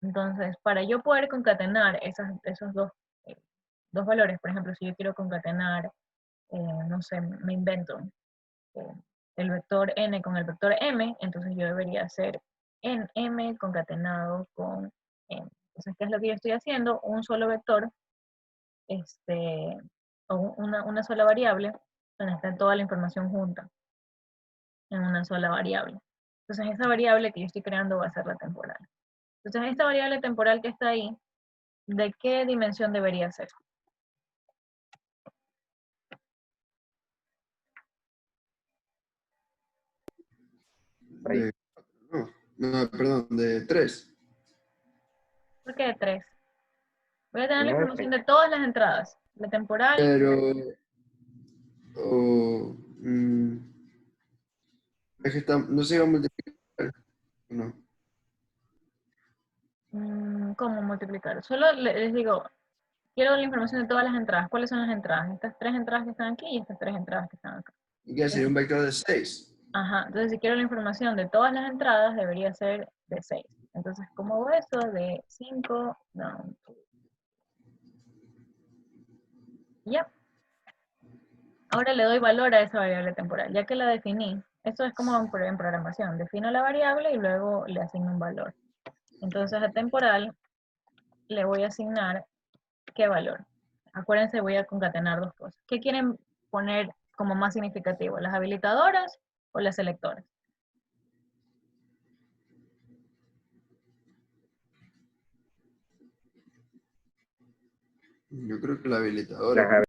Entonces, para yo poder concatenar esos dos valores, por ejemplo, si yo quiero concatenar, no sé, me invento, el vector n con el vector m, entonces yo debería hacer en m concatenado con n. Entonces, ¿qué es lo que yo estoy haciendo? Un solo vector, o una sola variable, donde está toda la información junta, en una sola variable. Entonces, esa variable que yo estoy creando va a ser la temporal. Entonces, esta variable temporal que está ahí, ¿de qué dimensión debería ser? De, no, perdón, de 3. ¿Por qué de 3? Voy a tener la No, información de todas las entradas, la temporal. Pero, o, es que no se iba a multiplicar, ¿no? ¿Cómo multiplicar? Solo les digo, quiero la información de todas las entradas. ¿Cuáles son las entradas? Estas 3 entradas que están aquí y estas 3 entradas que están acá. ¿Y qué sería un vector de 6? Ajá, entonces si quiero la información de todas las entradas, debería ser de 6. Entonces, ¿cómo hago eso? De 5, down to. Ya. Ahora le doy valor a esa variable temporal, ya que la definí. Esto es como en programación. Defino la variable y luego le asigno un valor. Entonces a temporal le voy a asignar ¿qué valor? Acuérdense, voy a concatenar dos cosas. ¿Qué quieren poner como más significativo? ¿Las habilitadoras o las selectoras? Yo creo que la habilitadora, Las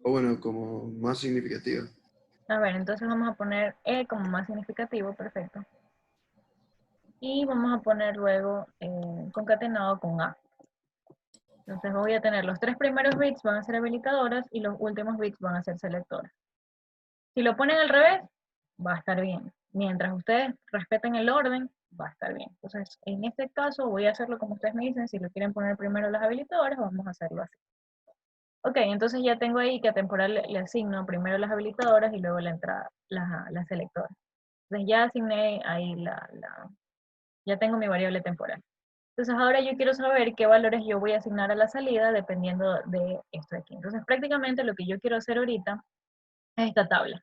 o bueno, como más significativa. A ver, entonces vamos a poner E como más significativo, perfecto. Y vamos a poner luego concatenado con A. Entonces voy a tener los 3 primeros bits van a ser habilitadoras y los últimos bits van a ser selectoras. Si lo ponen al revés, va a estar bien. Mientras ustedes respeten el orden, va a estar bien. Entonces, en este caso voy a hacerlo como ustedes me dicen. Si lo quieren poner primero las habilitadoras, vamos a hacerlo así. Ok, entonces ya tengo ahí que a temporal le asigno primero las habilitadoras y luego la entrada, las selectoras. Entonces ya asigné ahí ya tengo mi variable temporal. Entonces ahora yo quiero saber qué valores yo voy a asignar a la salida dependiendo de esto de aquí. Entonces prácticamente lo que yo quiero hacer ahorita es esta tabla.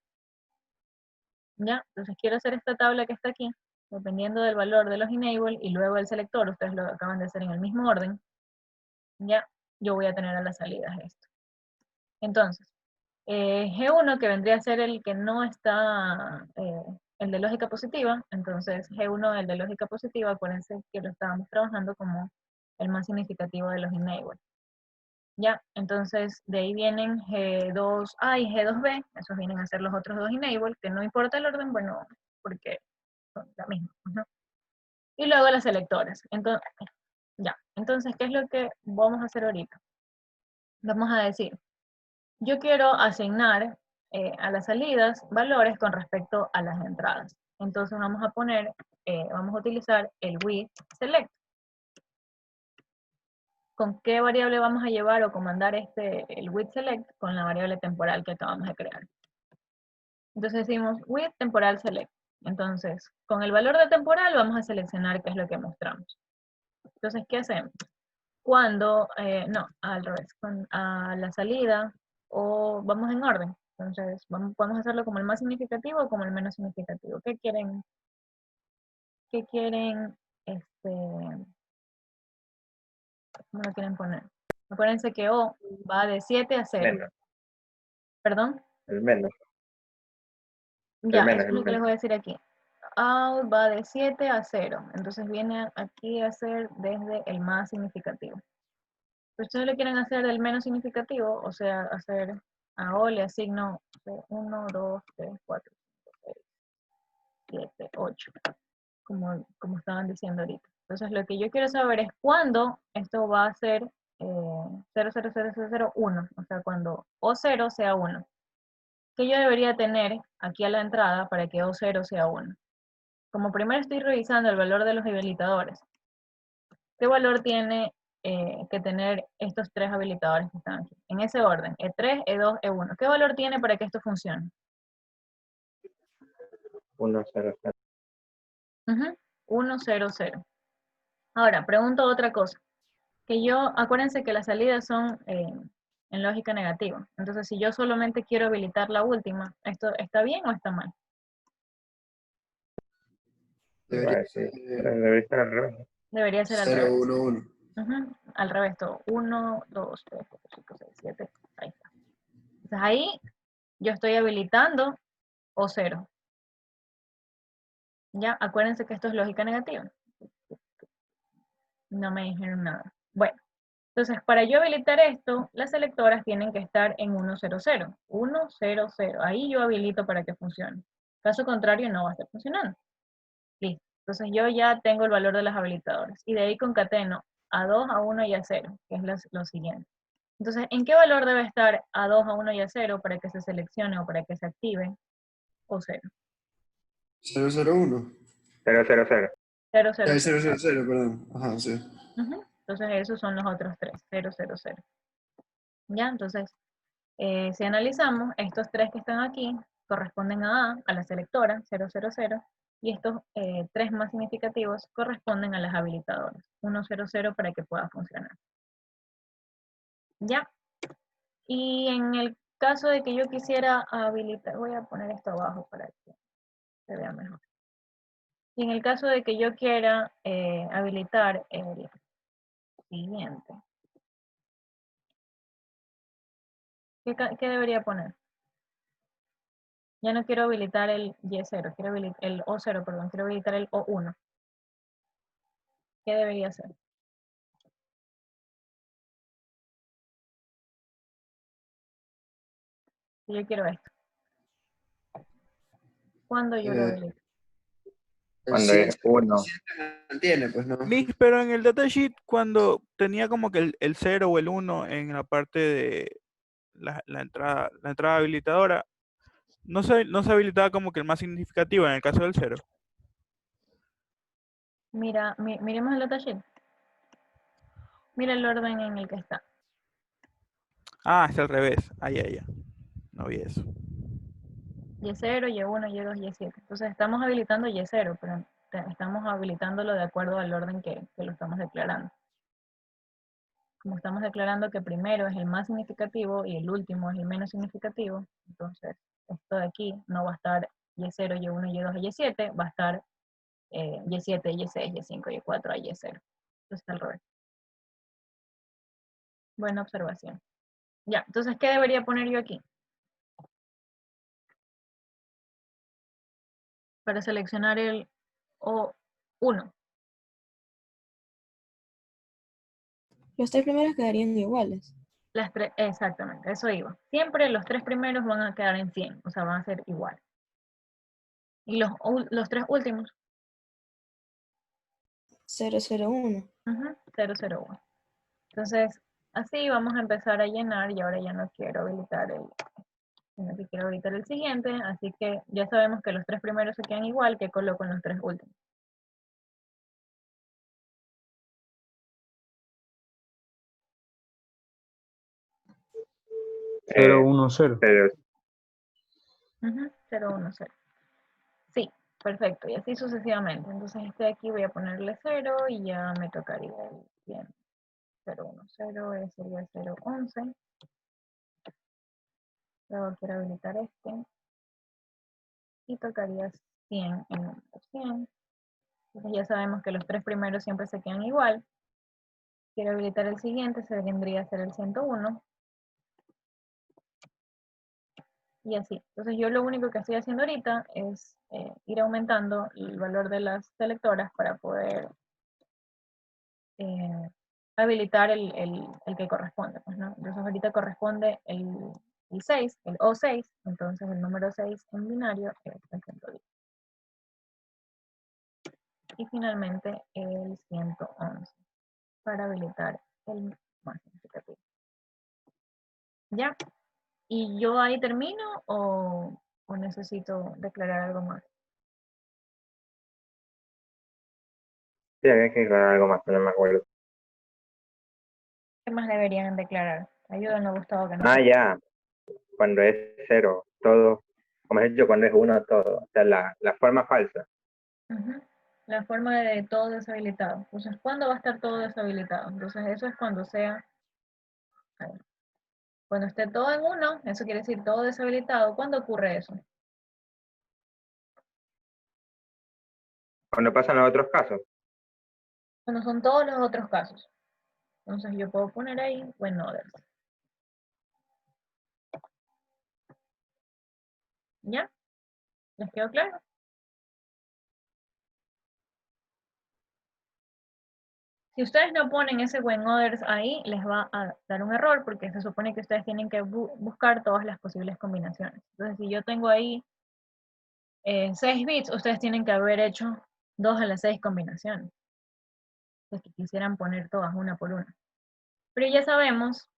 ¿Ya? Entonces quiero hacer esta tabla que está aquí, dependiendo del valor de los enable y luego el selector, ustedes lo acaban de hacer en el mismo orden, ¿ya? Yo voy a tener a las salidas esto. Entonces, G1, que vendría a ser el que no está, el de lógica positiva, entonces G1, el de lógica positiva, acuérdense que lo estábamos trabajando como el más significativo de los enable. Ya, entonces de ahí vienen G2A y G2B, esos vienen a ser los otros dos enable, que no importa el orden, bueno, porque son la misma, ¿no? Y luego las selectoras. Entonces, ya, entonces, ¿qué es lo que vamos a hacer ahorita? Vamos a decir, yo quiero asignar a las salidas valores con respecto a las entradas. Entonces vamos a poner, vamos a utilizar el with select. ¿Con qué variable vamos a llevar o comandar el with select? Con la variable temporal que acabamos de crear. Entonces decimos with temporal select. Entonces, con el valor de temporal vamos a seleccionar qué es lo que mostramos. Entonces, ¿qué hacemos? Cuando, no, al revés, a la salida, o vamos en orden. Entonces, podemos hacerlo como el más significativo o como el menos significativo. ¿Qué quieren? ¿Cómo lo quieren poner? Acuérdense que O va de 7 a 0. menos, ¿Perdón? el menos, Ya, menos, eso es lo que les voy a decir aquí. Out va de 7 a 0. Entonces viene aquí a ser desde el más significativo. Si ustedes lo quieren hacer del menos significativo, o sea, hacer a O le asigno 1, 2, 3, 4, 5, 6, 7, 8, como estaban diciendo ahorita. Entonces lo que yo quiero saber es cuándo esto va a ser 0, 0, 0, 0, 0, 1, o sea, cuando O0 sea 1. ¿Qué yo debería tener aquí a la entrada para que O0 sea 1? Como primero estoy revisando el valor de los habilitadores, ¿qué valor tiene que tener estos 3 habilitadores que están aquí? En ese orden, E3, E2, E1. ¿Qué valor tiene para que esto funcione? 1, 0, 0. 1, 0, 0. Ahora, pregunto otra cosa. Que yo, acuérdense que las salidas son en lógica negativa. Entonces, si yo solamente quiero habilitar la última, ¿esto está bien o está mal? Debería Sí, ser debería estar al revés. Debería ser al 0, revés. 1, 1. Ujú, al revés todo. 1, 2, 3, 4, 5, 6, 7. Ahí está. Entonces ahí yo estoy habilitando o 0. Ya, acuérdense que esto es lógica negativa. No me dijeron nada. Bueno, entonces para yo habilitar esto, las selectoras tienen que estar en 1, 0, 0. 1, 0, 0. Ahí yo habilito para que funcione. Caso contrario, no va a estar funcionando. Listo. Entonces yo ya tengo el valor de las habilitadoras. Y de ahí concateno a 2, a 1 y a 0, que es lo siguiente. Entonces, ¿en qué valor debe estar a 2, a 1 y a 0 para que se seleccione o para que se active? O 0. 0, 0, 1. 0, 0, 0. 0, 0, 0. 0, 0, 0, perdón. Ajá, sí. Entonces, esos son los otros tres. 0, 0, 0. ¿Ya? Entonces, si analizamos, estos tres que están aquí corresponden a la selectora, 0, 0, 0, y estos tres más significativos corresponden a las habilitadoras, 1, 0, 0, para que pueda funcionar. ¿Ya? Y en el caso de que yo quisiera habilitar, voy a poner esto abajo para que se vea mejor. Y en el caso de que yo quiera habilitar el siguiente, ¿qué debería poner? Ya no quiero habilitar el Y0, quiero habilitar el O0, perdón, quiero habilitar el O1. ¿Qué debería hacer? Si yo quiero esto. ¿Cuándo yo lo Eh, habilito? el Cuando 7 es 1. mantiene, pues no. Pero en el datasheet, cuando tenía como que el 0 o el 1 en la parte de la entrada habilitadora, no se habilitaba como que el más significativo en el caso del 0. Mira, miremos el datasheet. Mira el orden en el que está. Ah, está al revés. Ah, ya. No vi eso. Y0, Y1, Y2, Y7. Entonces estamos habilitando Y0, pero estamos habilitándolo de acuerdo al orden que lo estamos declarando. Como estamos declarando que primero es el más significativo y el último es el menos significativo, entonces esto de aquí no va a estar Y0, Y1, Y2, Y7, va a estar Y7, Y6, Y5, Y4, Y0. Entonces está al revés. Buena observación. Ya, entonces, ¿qué debería poner yo aquí? Para seleccionar el O1. Los tres primeros quedarían iguales. Exactamente, eso iba. Siempre los tres primeros van a quedar en 100, o sea, van a ser iguales. Y los tres últimos, 0, 0, 1. 0, 0, 1. Entonces, así vamos a empezar a llenar y ahora ya no quiero habilitar sino que quiero habilitar el siguiente, así que ya sabemos que los tres primeros se quedan igual, que coloco en los tres últimos. Eh, 0, 1, 0. 0. 0, 1, 0. Sí, perfecto, y así sucesivamente. Entonces este de aquí voy a ponerle 0 y ya me tocaría el 100. 0, 1, 0, ese sería 0, 11. Luego quiero habilitar este y tocaría 100 en número 100. Entonces ya sabemos que los tres primeros siempre se quedan igual. Quiero habilitar el siguiente, se vendría a ser el 101. Y así. Entonces yo lo único que estoy haciendo ahorita es ir aumentando el valor de las selectoras para poder habilitar el que corresponde. Pues, ¿no? Entonces ahorita corresponde el 6, el O6, entonces el número 6 en binario es el 110. Y finalmente el 111 para habilitar el más significativo. ¿Ya? ¿Y yo ahí termino o necesito declarar algo más? Sí, había que aclarar algo más, pero no me acuerdo. ¿Qué más deberían declarar? Ayúdenme, Gustavo, que no Ah, sé. ya. Cuando es 0, todo. Como has dicho, cuando es 1, todo. O sea, la forma falsa. la forma de todo deshabilitado. Entonces, ¿cuándo va a estar todo deshabilitado? Entonces, eso es cuando sea, a ver, cuando esté todo en 1, eso quiere decir todo deshabilitado. ¿Cuándo ocurre eso? Cuando pasan los otros casos. Cuando son todos los otros casos. Entonces, yo puedo poner ahí when others. ¿Ya? ¿Les quedó claro? Si ustedes no ponen ese when others ahí, les va a dar un error porque se supone que ustedes tienen que buscar todas las posibles combinaciones. Entonces, si yo tengo ahí 6 bits, ustedes tienen que haber hecho 2 a las 6 combinaciones. Es que quisieran poner todas una por una. Pero ya sabemos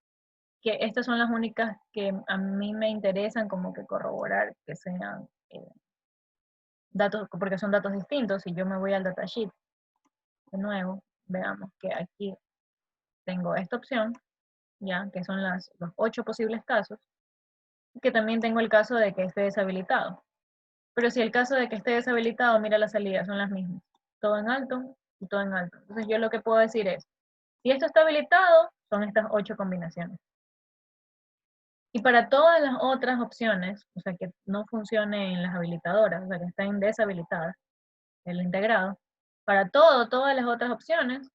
que estas son las únicas que a mí me interesan como que corroborar que sean datos, porque son datos distintos. Si yo me voy al datasheet, de nuevo, veamos que aquí tengo esta opción, ya, que son los 8 posibles casos, que también tengo el caso de que esté deshabilitado. Pero si el caso de que esté deshabilitado, mira las salidas, son las mismas. Todo en alto y todo en alto. Entonces yo lo que puedo decir es, si esto está habilitado, son estas 8 combinaciones. Y para todas las otras opciones, o sea, que no funcione en las habilitadoras, o sea, que estén deshabilitadas, el integrado, para todas las otras opciones,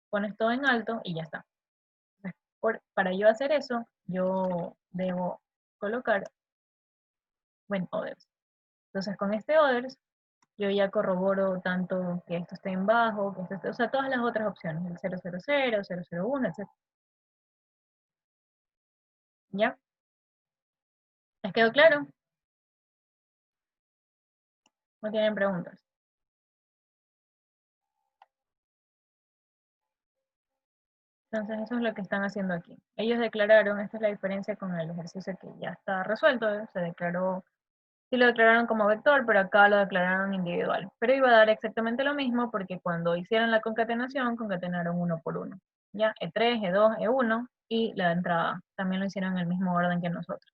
pones todo en alto y ya está. Para yo hacer eso, yo debo colocar when others. Entonces con este others, yo ya corroboro tanto que esto esté en bajo, que esto esté, o sea, todas las otras opciones, el 000, 001, etc. ¿Ya? ¿Les quedó claro? ¿No tienen preguntas? Entonces eso es lo que están haciendo aquí. Ellos declararon, esta es la diferencia con el ejercicio que ya está resuelto, se declaró, sí lo declararon como vector, pero acá lo declararon individual. Pero iba a dar exactamente lo mismo porque cuando hicieron la concatenación, concatenaron uno por uno. Ya, E3, E2, E1 y la entrada. También lo hicieron en el mismo orden que nosotros.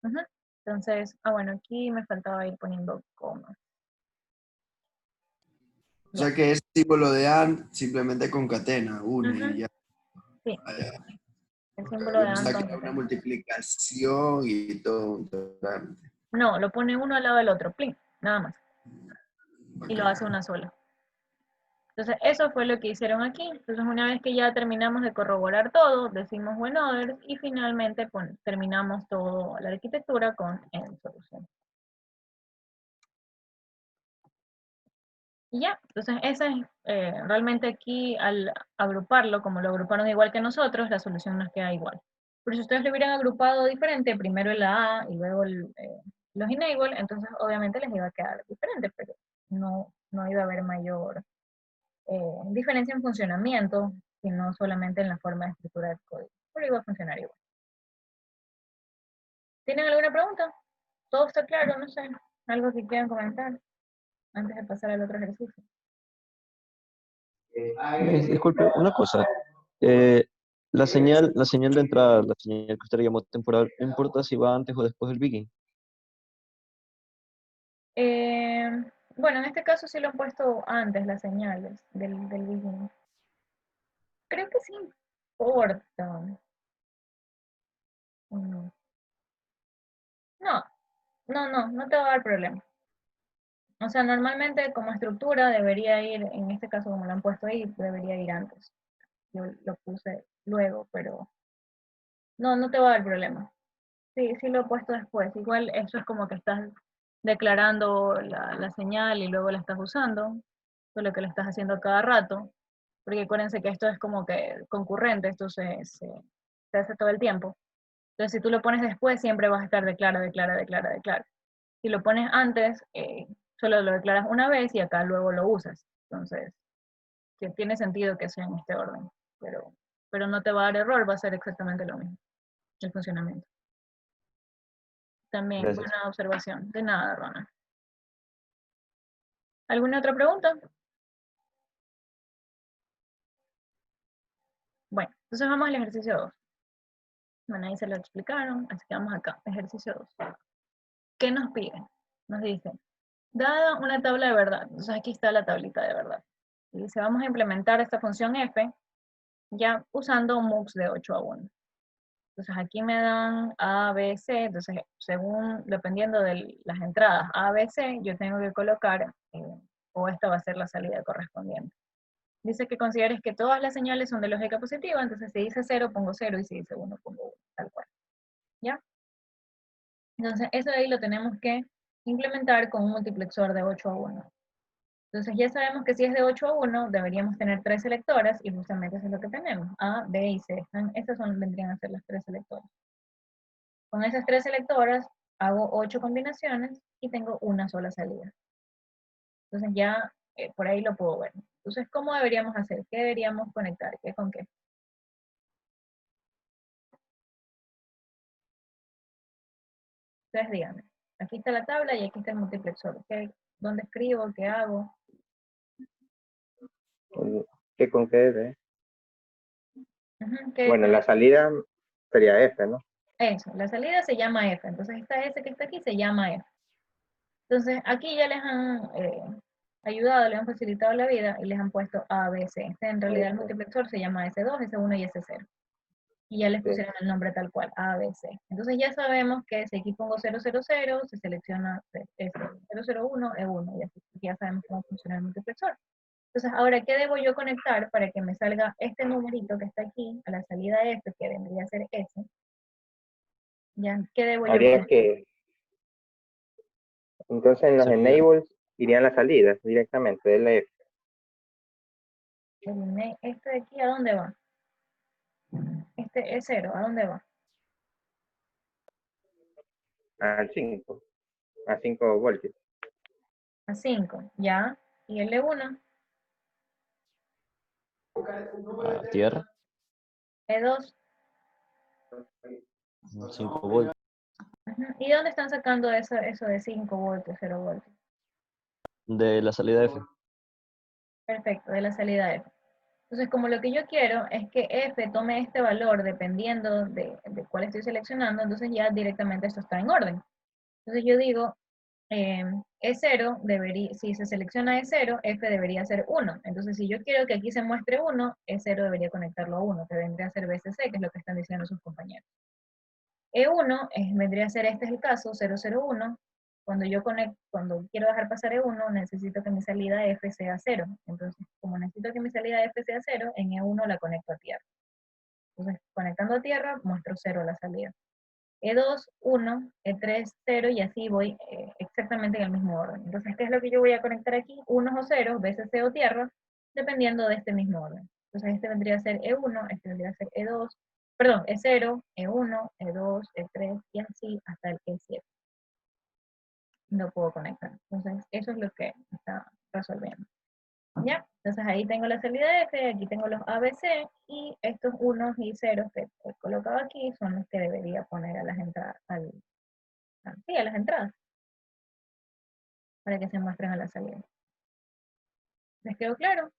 Ujú. Entonces, bueno, aquí me faltaba ir poniendo comas. O sea que ese símbolo de AND simplemente concatena, une Ujú. y ya. Sí, Vaya. el símbolo Yo de pensaba AND que era una concatena. multiplicación y todo un trámite. No, lo pone uno al lado del otro, plin, nada más. Y lo hace Bacán. una sola. Entonces, eso fue lo que hicieron aquí. Entonces, una vez que ya terminamos de corroborar todo, decimos when others y finalmente terminamos toda la arquitectura con en solución. Y ya, entonces esa es realmente aquí al agruparlo, como lo agruparon igual que nosotros, la solución nos queda igual. Pero si ustedes lo hubieran agrupado diferente, primero el A y luego los enable, entonces obviamente les iba a quedar diferente, pero no iba a haber mayor diferencia en funcionamiento, sino solamente en la forma de escritura del código. Pero iba a funcionar igual. ¿Tienen alguna pregunta? ¿Todo está claro? No sé. ¿Algo que quieran comentar antes de pasar al otro ejercicio? Disculpe, una cosa. La señal de entrada, la señal que usted le llamó temporal, no importa si va antes o después del begin. Eh, bueno, en este caso sí lo han puesto antes las señales del begin. Creo que sí importa. No, no, no te va a dar problema. O sea, normalmente como estructura debería ir, en este caso como lo han puesto ahí, debería ir antes. Yo lo puse luego, pero no te va a dar problema. Sí lo he puesto después. Igual eso es como que estás declarando la señal y luego la estás usando, solo que lo estás haciendo a cada rato, porque acuérdense que esto es como que concurrente, esto se hace todo el tiempo. Entonces si tú lo pones después, siempre vas a estar declara. Si lo pones antes, solo lo declaras una vez y acá luego lo usas. Entonces, que tiene sentido que sea en este orden, pero no te va a dar error, va a ser exactamente lo mismo, el funcionamiento. También, Gracias. buena observación. De nada, Ronald. ¿Alguna otra pregunta? Bueno, entonces vamos al ejercicio 2. Bueno, ahí se lo explicaron, así que vamos acá, ejercicio 2. ¿Qué nos piden? Nos dicen, Dada una tabla de verdad, entonces aquí está la tablita de verdad. Y dice, vamos a implementar esta función f ya usando mux de 8 a 1. Entonces aquí me dan A, B, C, entonces según, dependiendo de las entradas A, B, C, yo tengo que colocar, o esta va a ser la salida correspondiente. Dice que consideres que todas las señales son de lógica positiva, entonces si dice 0, pongo 0, y si dice 1, pongo 1, tal cual. ¿Ya? Entonces eso de ahí lo tenemos que implementar con un multiplexor de 8 a 1. Entonces ya sabemos que si es de 8 a 1, deberíamos tener 3 selectoras, y justamente eso es lo que tenemos. A, B y C. Estas vendrían a ser las 3 selectoras. Con esas 3 selectoras hago 8 combinaciones y tengo una sola salida. Entonces ya por ahí lo puedo ver. Entonces, ¿cómo deberíamos hacer? ¿Qué deberíamos conectar? ¿Qué con qué? Ustedes díganme. Aquí está la tabla y aquí está el multiplexor. ¿Dónde escribo? ¿Qué hago? ¿Qué con qué debe? ¿Qué Bueno, la salida sería F, ¿no? Eso, la salida se llama F. Entonces esta S que está aquí se llama F. Entonces aquí ya les han ayudado, les han facilitado la vida y les han puesto A, B, C. En realidad el multiplexor se llama S2, S1 y S0. Y ya les pusieron el nombre tal cual, A, B, C. Entonces ya sabemos que si aquí pongo 000, se selecciona 001, E1, y así ya sabemos cómo funciona el multiplexor. Entonces ahora, ¿qué debo yo conectar para que me salga este numerito que está aquí, a la salida F, que vendría a ser S? ¿Ya? ¿Qué debo yo Habría conectar? que, entonces en los Salida. enables irían las salidas directamente de la F. Este de aquí, ¿a dónde va? Este es 0, ¿a dónde va? A 5, a 5 voltios. A 5, ¿ya? ¿Y el E1? A tierra. E2. 5 voltios. ¿Y dónde están sacando eso de 5 voltios, 0 voltios? De la salida F. Perfecto, de la salida F. Entonces, como lo que yo quiero es que F tome este valor dependiendo de cuál estoy seleccionando, entonces ya directamente esto está en orden. Entonces yo digo, E0 debería, si se selecciona E0, F debería ser 1. Entonces si yo quiero que aquí se muestre 1, E0 debería conectarlo a 1, que vendría a ser BCC, que es lo que están diciendo sus compañeros. E1 vendría a ser, este es el caso, 001. Cuando yo cuando quiero dejar pasar E1, necesito que mi salida F sea 0. Entonces, como necesito que mi salida F sea 0, en E1 la conecto a tierra. Entonces, conectando a tierra, muestro 0 la salida. E2, 1, E3, 0, y así voy exactamente en el mismo orden. Entonces, ¿qué es lo que yo voy a conectar aquí? Unos o ceros, BCC o tierra, dependiendo de este mismo orden. Entonces, este vendría a ser E1, este vendría a ser E2, perdón, E0, E1, E2, E3, y así hasta el E7. No puedo conectar. Entonces, eso es lo que está resolviendo. ¿Ya? Entonces ahí tengo la salida F, aquí tengo los ABC, y estos unos y ceros que he colocado aquí son los que debería poner a las entradas, sí, a las entradas, para que se muestren a la salida. ¿Les quedó claro?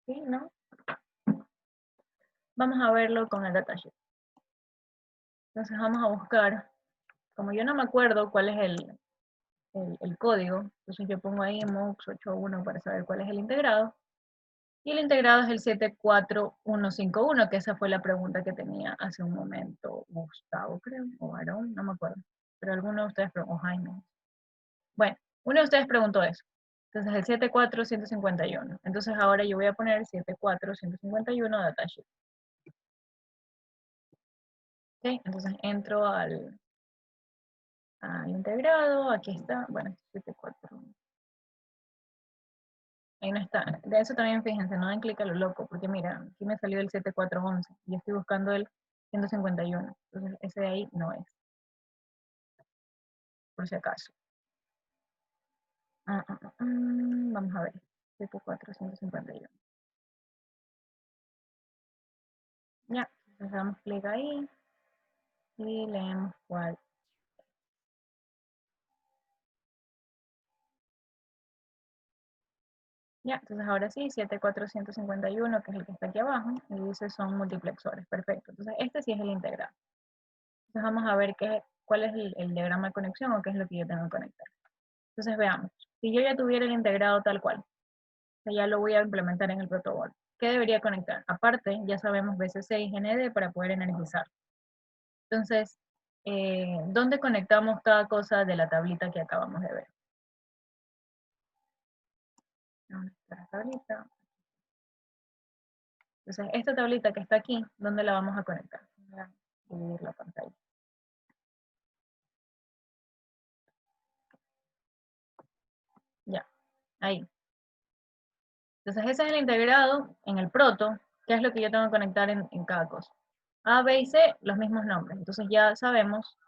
¿Sí? ¿No? Vamos a verlo con el datasheet. Entonces vamos a buscar, como yo no me acuerdo cuál es el código, entonces yo pongo ahí MUX 81 para saber cuál es el integrado. Y el integrado es el 74151, que esa fue la pregunta que tenía hace un momento Gustavo, creo, o Aarón, no me acuerdo. Pero alguno de ustedes preguntó, o Jaime. Bueno, uno de ustedes preguntó eso. Entonces el 74151. Entonces ahora yo voy a poner 74151 datasheet. ¿Ok? Entonces entro al integrado, aquí está, bueno, 74. Ahí no está. De eso también fíjense, no den clic a lo loco, porque mira, aquí me salió el 7411 y yo estoy buscando el 151. Entonces ese de ahí no es. Por si acaso. Vamos a ver. 7451. Ya, entonces damos clic ahí y leemos cuál. Ya, entonces ahora sí, 74151, que es el que está aquí abajo, y dice son multiplexores. Perfecto. Entonces este sí es el integrado. Entonces vamos a ver qué cuál es el diagrama de conexión o qué es lo que yo tengo que conectar. Entonces veamos, si yo ya tuviera el integrado tal cual, que ya lo voy a implementar en el protocolo, ¿qué debería conectar? Aparte, ya sabemos BCC y GND para poder energizar. Entonces, ¿dónde conectamos cada cosa de la tablita que acabamos de ver? ¿Dónde está la tablita? Entonces, esta tablita que está aquí, ¿dónde la vamos a conectar? Voy a dividir la pantalla. Ya, ahí. Entonces, ese es el integrado en el proto, que es lo que yo tengo que conectar en cada cosa. A, B y C, los mismos nombres. Entonces, ya sabemos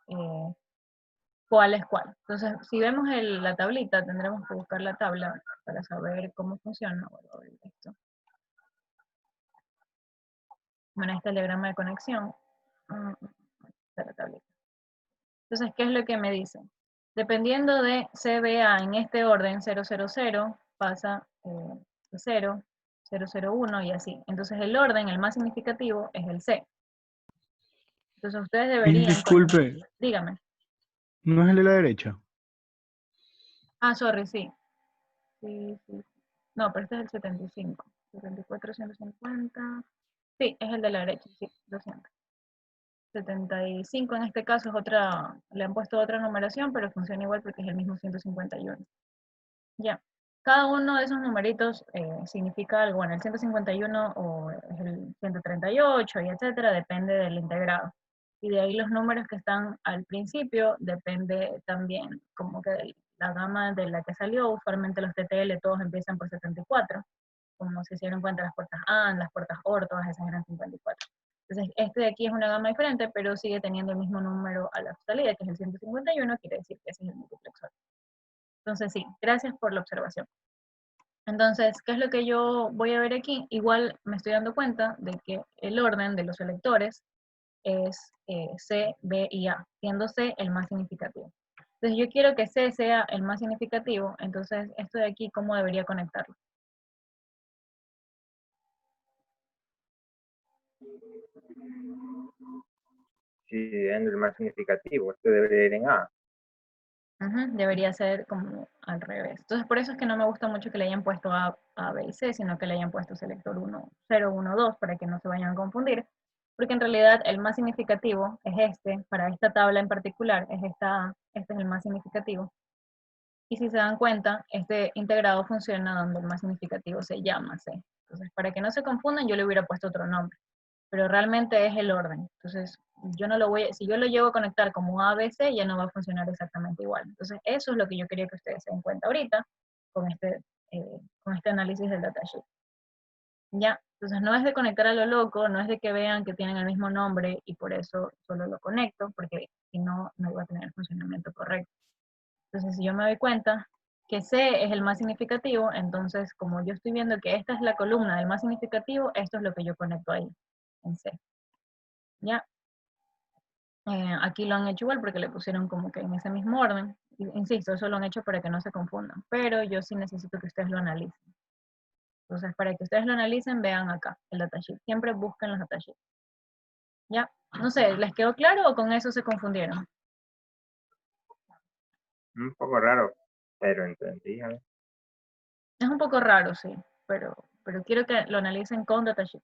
cuál es cuál. Entonces, si vemos la tablita, tendremos que buscar la tabla para saber cómo funciona. Vuelvo a ver esto. Bueno, este es el diagrama de conexión. De la tablita. Entonces, ¿qué es lo que me dice? Dependiendo de CBA en este orden, 000, pasa 0, 001 y así. Entonces, el orden, el más significativo, es el C. Entonces, ustedes deberían... Disculpe, Dígame. ¿no es el de la derecha? Ah, sorry, sí. Sí. No, pero este es el 75. 74, 150. Sí, es el de la derecha, sí, 200. 75 en este caso es otra, le han puesto otra numeración, pero funciona igual porque es el mismo 151. Ya. Cada uno de esos numeritos significa algo. Bueno, el 151 o es el 138 y etcétera, depende del integrado. Y de ahí los números que están al principio depende también como que de la gama de la que salió. Usualmente los TTL todos empiezan por 74. Como si se dieron cuenta las puertas AND, las puertas OR, todas esas eran 54. Entonces, este de aquí es una gama diferente, pero sigue teniendo el mismo número a la salida, que es el 151, quiere decir que ese es el multiplexor. Entonces, sí, gracias por la observación. Entonces, ¿qué es lo que yo voy a ver aquí? Igual me estoy dando cuenta de que el orden de los selectores es C, B y A, siendo C el más significativo. Entonces, yo quiero que C sea el más significativo, entonces, esto de aquí, ¿cómo debería conectarlo? Siendo el más significativo, esto debería ir en A. Debería ser como al revés. Entonces, por eso es que no me gusta mucho que le hayan puesto A, B y C, sino que le hayan puesto selector 1, 0, 1, 2, para que no se vayan a confundir. Porque en realidad el más significativo es este, para esta tabla en particular, es este es el más significativo. Y si se dan cuenta, este integrado funciona donde el más significativo se llama C. Entonces, para que no se confundan, yo le hubiera puesto otro nombre. Pero realmente es el orden. Entonces, yo no lo voy si yo lo llevo a conectar como ABC, ya no va a funcionar exactamente igual. Entonces, eso es lo que yo quería que ustedes se den cuenta ahorita con este análisis del datasheet. Ya, entonces no es de conectar a lo loco, no es de que vean que tienen el mismo nombre y por eso solo lo conecto, porque si no, no iba a tener el funcionamiento correcto. Entonces, si yo me doy cuenta que C es el más significativo, entonces como yo estoy viendo que esta es la columna del más significativo, esto es lo que yo conecto ahí, en C. ¿Ya? Aquí lo han hecho igual porque le pusieron como que en ese mismo orden. Insisto, eso lo han hecho para que no se confundan, pero yo sí necesito que ustedes lo analicen. Entonces, para que ustedes lo analicen, vean acá el datasheet. Siempre busquen los datasheets. ¿Ya? No sé, ¿les quedó claro o con eso se confundieron? Un poco raro, pero entendí. Es un poco raro, sí, pero quiero que lo analicen con datasheet.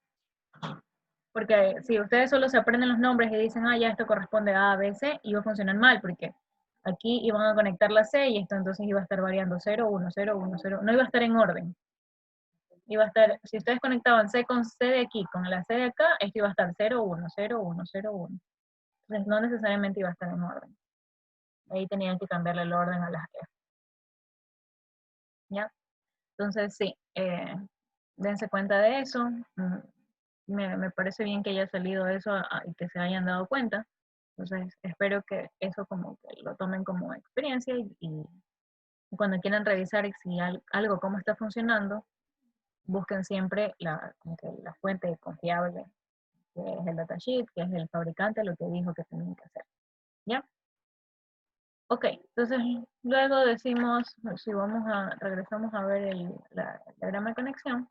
Porque si ustedes solo se aprenden los nombres y dicen, ah, ya esto corresponde a A, B, C, iba a funcionar mal, porque aquí iban a conectar la C y esto entonces iba a estar variando 0, 1, 0, 1, 0. No iba a estar en orden. Iba a estar, si ustedes conectaban C con C de aquí, con la C de acá, esto iba a estar 0, 1, 0, 1, 0, 1. Entonces no necesariamente iba a estar en orden. Ahí tenían que cambiarle el orden a las F. ¿Ya? Entonces sí, dense cuenta de eso. Me parece bien que haya salido eso y que se hayan dado cuenta. Entonces, espero que eso como que lo tomen como experiencia y cuando quieran revisar si algo cómo está funcionando, busquen siempre como que la fuente confiable, que es el datasheet, que es el fabricante, lo que dijo que tienen que hacer. ¿Ya? Ok, entonces luego decimos, si regresamos a ver el diagrama de conexión,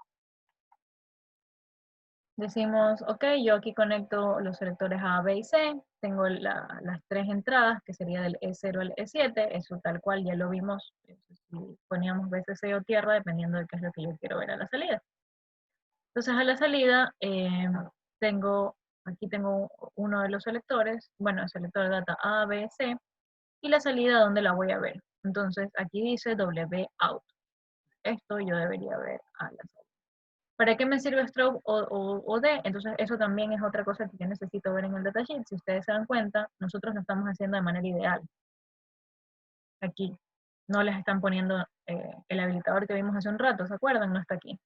decimos, ok, yo aquí conecto los selectores A, B y C, tengo las tres entradas, que sería del E0 al E7, eso tal cual ya lo vimos, si poníamos BCC o tierra, dependiendo de qué es lo que yo quiero ver a la salida. Entonces a la salida aquí tengo uno de los selectores, bueno, el selector de data A, B, C, y la salida donde la voy a ver. Entonces aquí dice W out. Esto yo debería ver a la salida. ¿Para qué me sirve strobe o D? Entonces eso también es otra cosa que yo necesito ver en el datasheet. Si ustedes se dan cuenta, nosotros lo estamos haciendo de manera ideal. Aquí. No les están poniendo el habilitador que vimos hace un rato, ¿se acuerdan? No está aquí.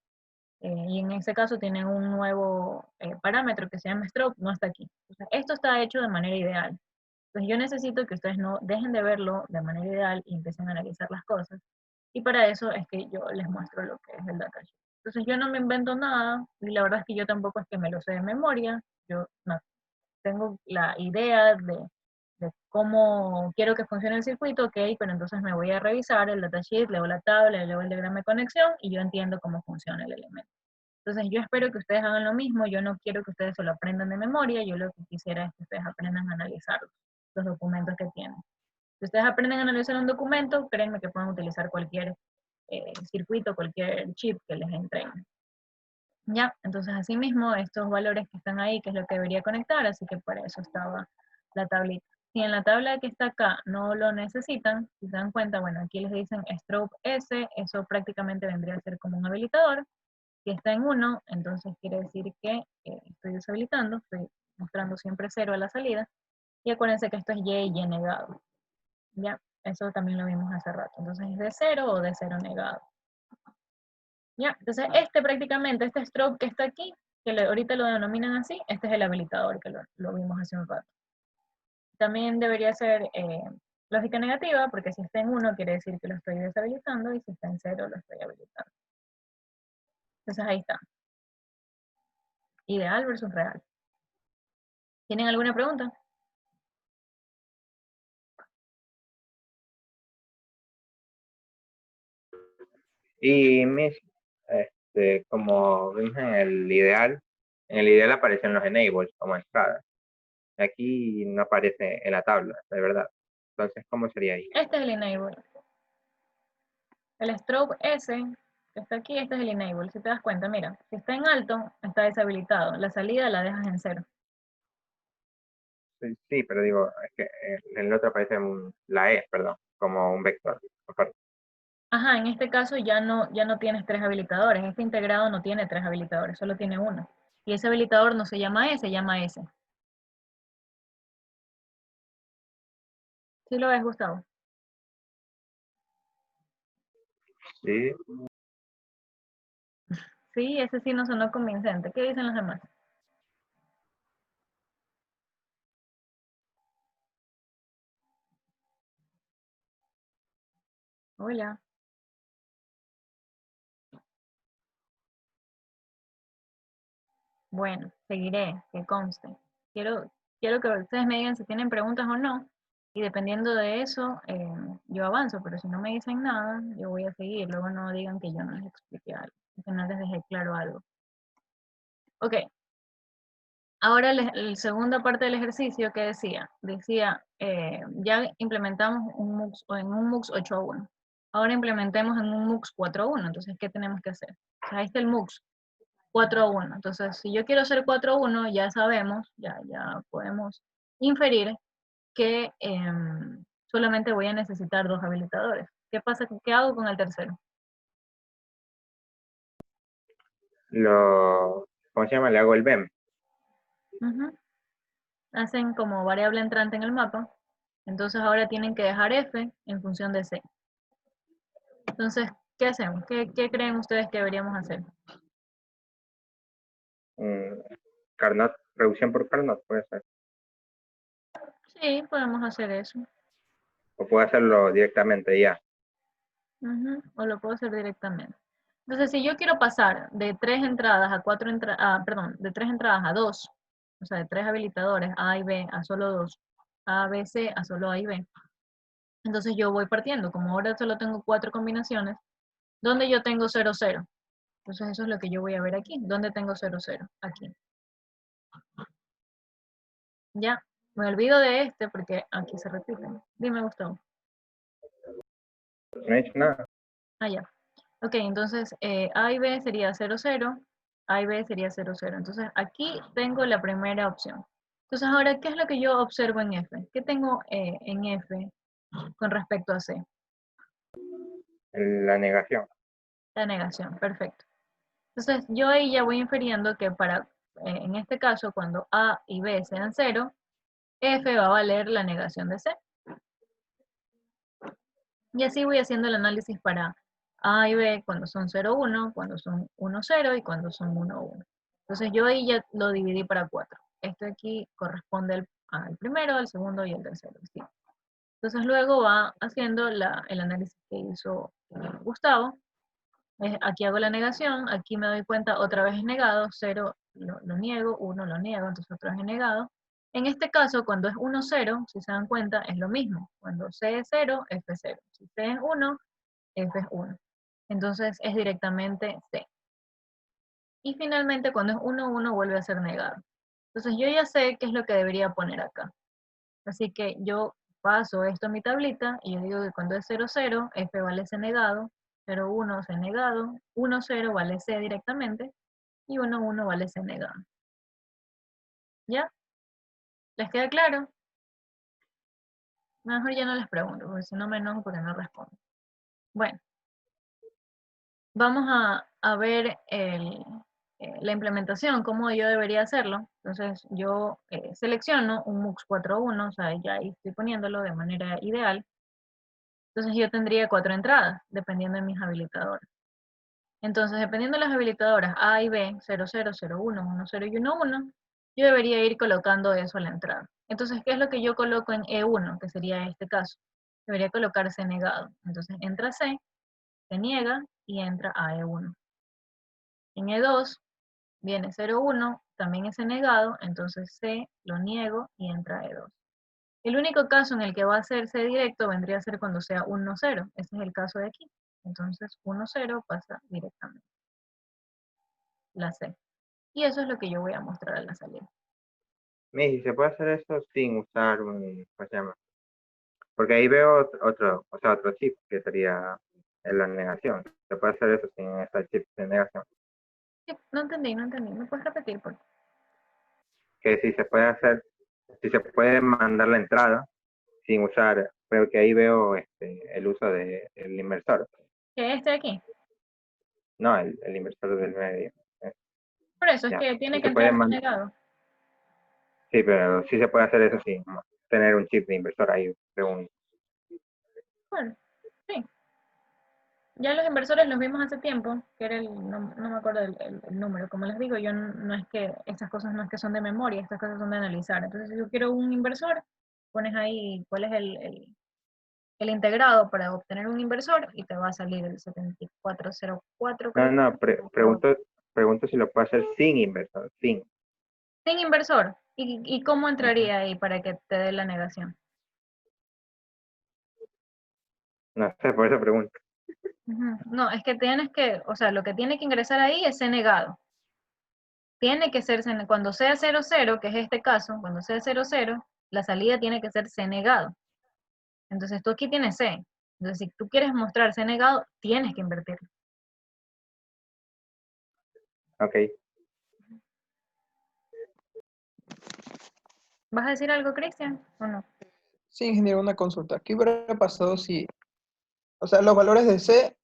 Y en ese caso tienen un nuevo parámetro que se llama strobe, no está aquí. Entonces, esto está hecho de manera ideal. Entonces yo necesito que ustedes no dejen de verlo de manera ideal y empiecen a analizar las cosas. Y para eso es que yo les muestro lo que es el datasheet. Entonces yo no me invento nada, y la verdad es que yo tampoco es que me lo sé de memoria. Yo no, tengo la idea de cómo quiero que funcione el circuito, ok, pero entonces me voy a revisar el datasheet, leo la tabla, leo el diagrama de conexión y yo entiendo cómo funciona el elemento. Entonces yo espero que ustedes hagan lo mismo, yo no quiero que ustedes se lo aprendan de memoria, yo lo que quisiera es que ustedes aprendan a analizar los documentos que tienen. Si ustedes aprenden a analizar un documento, créanme que pueden utilizar cualquier circuito, cualquier chip que les entreguen. Ya, entonces así mismo estos valores que están ahí, que es lo que debería conectar, así que para eso estaba la tablita. Si en la tabla que está acá no lo necesitan, si se dan cuenta, bueno, aquí les dicen strobe S, eso prácticamente vendría a ser como un habilitador. Si está en 1, entonces quiere decir que estoy deshabilitando, estoy mostrando siempre 0 a la salida. Y acuérdense que esto es Y negado. Ya, eso también lo vimos hace rato. Entonces es de 0 o de 0 negado. Ya, entonces prácticamente, este strobe que está aquí, que ahorita lo denominan así, este es el habilitador que lo vimos hace un rato. También debería ser lógica negativa, porque si está en 1 quiere decir que lo estoy deshabilitando y si está en 0 lo estoy habilitando. Entonces ahí está. Ideal versus real. ¿Tienen alguna pregunta? Y Miss, como vimos en el ideal aparecen los enables como entrada. Aquí no aparece en la tabla, de verdad. Entonces, ¿cómo sería ahí? Este es el enable. El strobe S, que está aquí, este es el enable. Si te das cuenta, mira, si está en alto, está deshabilitado. La salida la dejas en 0. Sí, sí, pero digo, es que en el otro aparece la E, perdón, como un vector. Aparte. Ajá, en este caso ya no tienes 3 habilitadores. Este integrado no tiene 3 habilitadores, solo tiene uno. Y ese habilitador no se llama E, se llama S. ¿Sí lo ves, Gustavo? Sí, Sí, ese sí no sonó convincente. ¿Qué dicen los demás? Hola. Bueno, seguiré, que conste. Quiero que ustedes me digan si tienen preguntas o no, y dependiendo de eso, yo avanzo, pero si no me dicen nada, yo voy a seguir. Luego no digan que yo no les expliqué algo, que no les dejé claro algo. Ok, ahora la segunda parte del ejercicio que decía, ya implementamos un MUX, en un MUX 8.1. Ahora implementemos en un MUX 4.1, entonces, ¿qué tenemos que hacer? O sea, ahí está el MUX. 4.1. Entonces, si yo quiero hacer 4.1, ya sabemos, ya podemos inferir que solamente voy a necesitar 2 habilitadores. ¿Qué pasa? ¿Qué hago con el tercero? ¿Cómo se llama? Le hago el BEM. Hacen como variable entrante en el mapa. Entonces ahora tienen que dejar F en función de C. Entonces, ¿qué hacemos? ¿Qué creen ustedes que deberíamos hacer? Carnot, reducción por Carnot, puede ser. Sí, podemos hacer eso. O puedo hacerlo directamente ya. O lo puedo hacer directamente. Entonces, si yo quiero pasar de 3 entradas a 4 entradas, perdón, de 3 entradas a 2, o sea, de 3 habilitadores, A y B, a solo 2, A, B, C, a solo A y B. Entonces yo voy partiendo, como ahora solo tengo 4 combinaciones, donde yo tengo 0, 0. Entonces eso es lo que yo voy a ver aquí. ¿Dónde tengo 0, 0? Aquí. Ya, me olvido de este porque aquí se repiten. Dime, Gustavo. No he hecho nada. Ah, ya. Ok, entonces A y B sería 0, 0. A y B sería 0, 0. Entonces aquí tengo la primera opción. Entonces ahora, ¿qué es lo que yo observo en F? ¿Qué tengo en F con respecto a C? La negación. La negación, perfecto. Entonces yo ahí ya voy infiriendo que para, en este caso, cuando A y B sean 0, F va a valer la negación de C. Y así voy haciendo el análisis para A y B cuando son 0, 1, cuando son 1, 0 y cuando son 1, 1. Entonces yo ahí ya lo dividí para 4. Este aquí corresponde al primero, al segundo y al tercero. ¿Sí? Entonces luego va haciendo el análisis que hizo Gustavo. Aquí hago la negación, aquí me doy cuenta otra vez es negado, 0 lo niego, 1 lo niego, entonces otra vez es negado. En este caso, cuando es 1, 0, si se dan cuenta, es lo mismo. Cuando C es 0, F es 0. Si C es 1, F es 1. Entonces es directamente C. Y finalmente, cuando es 1, 1 vuelve a ser negado. Entonces yo ya sé qué es lo que debería poner acá. Así que yo paso esto a mi tablita y yo digo que cuando es 0, 0, F vale C negado, 0, 1 C negado, 1, 0 vale C directamente y 1, 1 vale C negado. ¿Ya? ¿Les queda claro? Mejor ya no les pregunto, porque si no me enojo porque no respondo. Bueno, vamos a ver la implementación, cómo yo debería hacerlo. Entonces yo selecciono un MUX 4.1, o sea, ya ahí estoy poniéndolo de manera ideal. Entonces yo tendría 4 entradas, dependiendo de mis habilitadores. Entonces, dependiendo de las habilitadoras A y B, 0, 0, 0, 1, 1, 0 y 1, 1, yo debería ir colocando eso a la entrada. Entonces, ¿qué es lo que yo coloco en E1, que sería este caso? Debería colocarse negado. Entonces, entra C, se niega y entra a E1. En E2 viene 0, 1, también es negado, entonces C lo niego y entra a E2. El único caso en el que va a hacerse directo vendría a ser cuando sea 1, 0. Ese es el caso de aquí. Entonces 1, 0 pasa directamente. La C. Y eso es lo que yo voy a mostrar a la salida. Miji, ¿se puede hacer eso sin usar un, ¿cómo se llama? Porque ahí veo otro, o sea, otro chip que sería la negación. ¿Se puede hacer eso sin ese chip de negación? Sí, no entendí, no entendí. ¿Me puedes repetir, por favor? Que si se puede hacer, si se puede mandar la entrada sin usar, pero que ahí veo el uso del inversor. Que este de aquí. No, el inversor del medio. Por eso es Ya. que tiene Si que se puede entrar mandar, negado. sí, pero sí se puede hacer eso sin tener un chip de inversor ahí, según. Bueno, sí. Ya los inversores los vimos hace tiempo, que era no me acuerdo el número. Como les digo, yo no es que, estas cosas no es que son de memoria, estas cosas son de analizar. Entonces, si yo quiero un inversor, pones ahí cuál es el integrado para obtener un inversor y te va a salir el 7404, No, creo. no, pregunto si lo puede hacer sin inversor, sin. Sin inversor. ¿Y cómo Ujú. entraría ahí para que te dé la negación? No sé, por eso pregunto. Ujú. No, es que tienes que, o sea, lo que tiene que ingresar ahí es ser negado. Tiene que ser, cuando sea 0, 0, que es este caso, cuando sea 0, 0, la salida tiene que ser C negado. Entonces tú aquí tienes C. Entonces si tú quieres mostrar C negado, tienes que invertirlo. Ok. ¿Vas a decir algo, Cristian, o no? Sí, ingeniero, una consulta. ¿Qué hubiera pasado si, o sea, los valores de C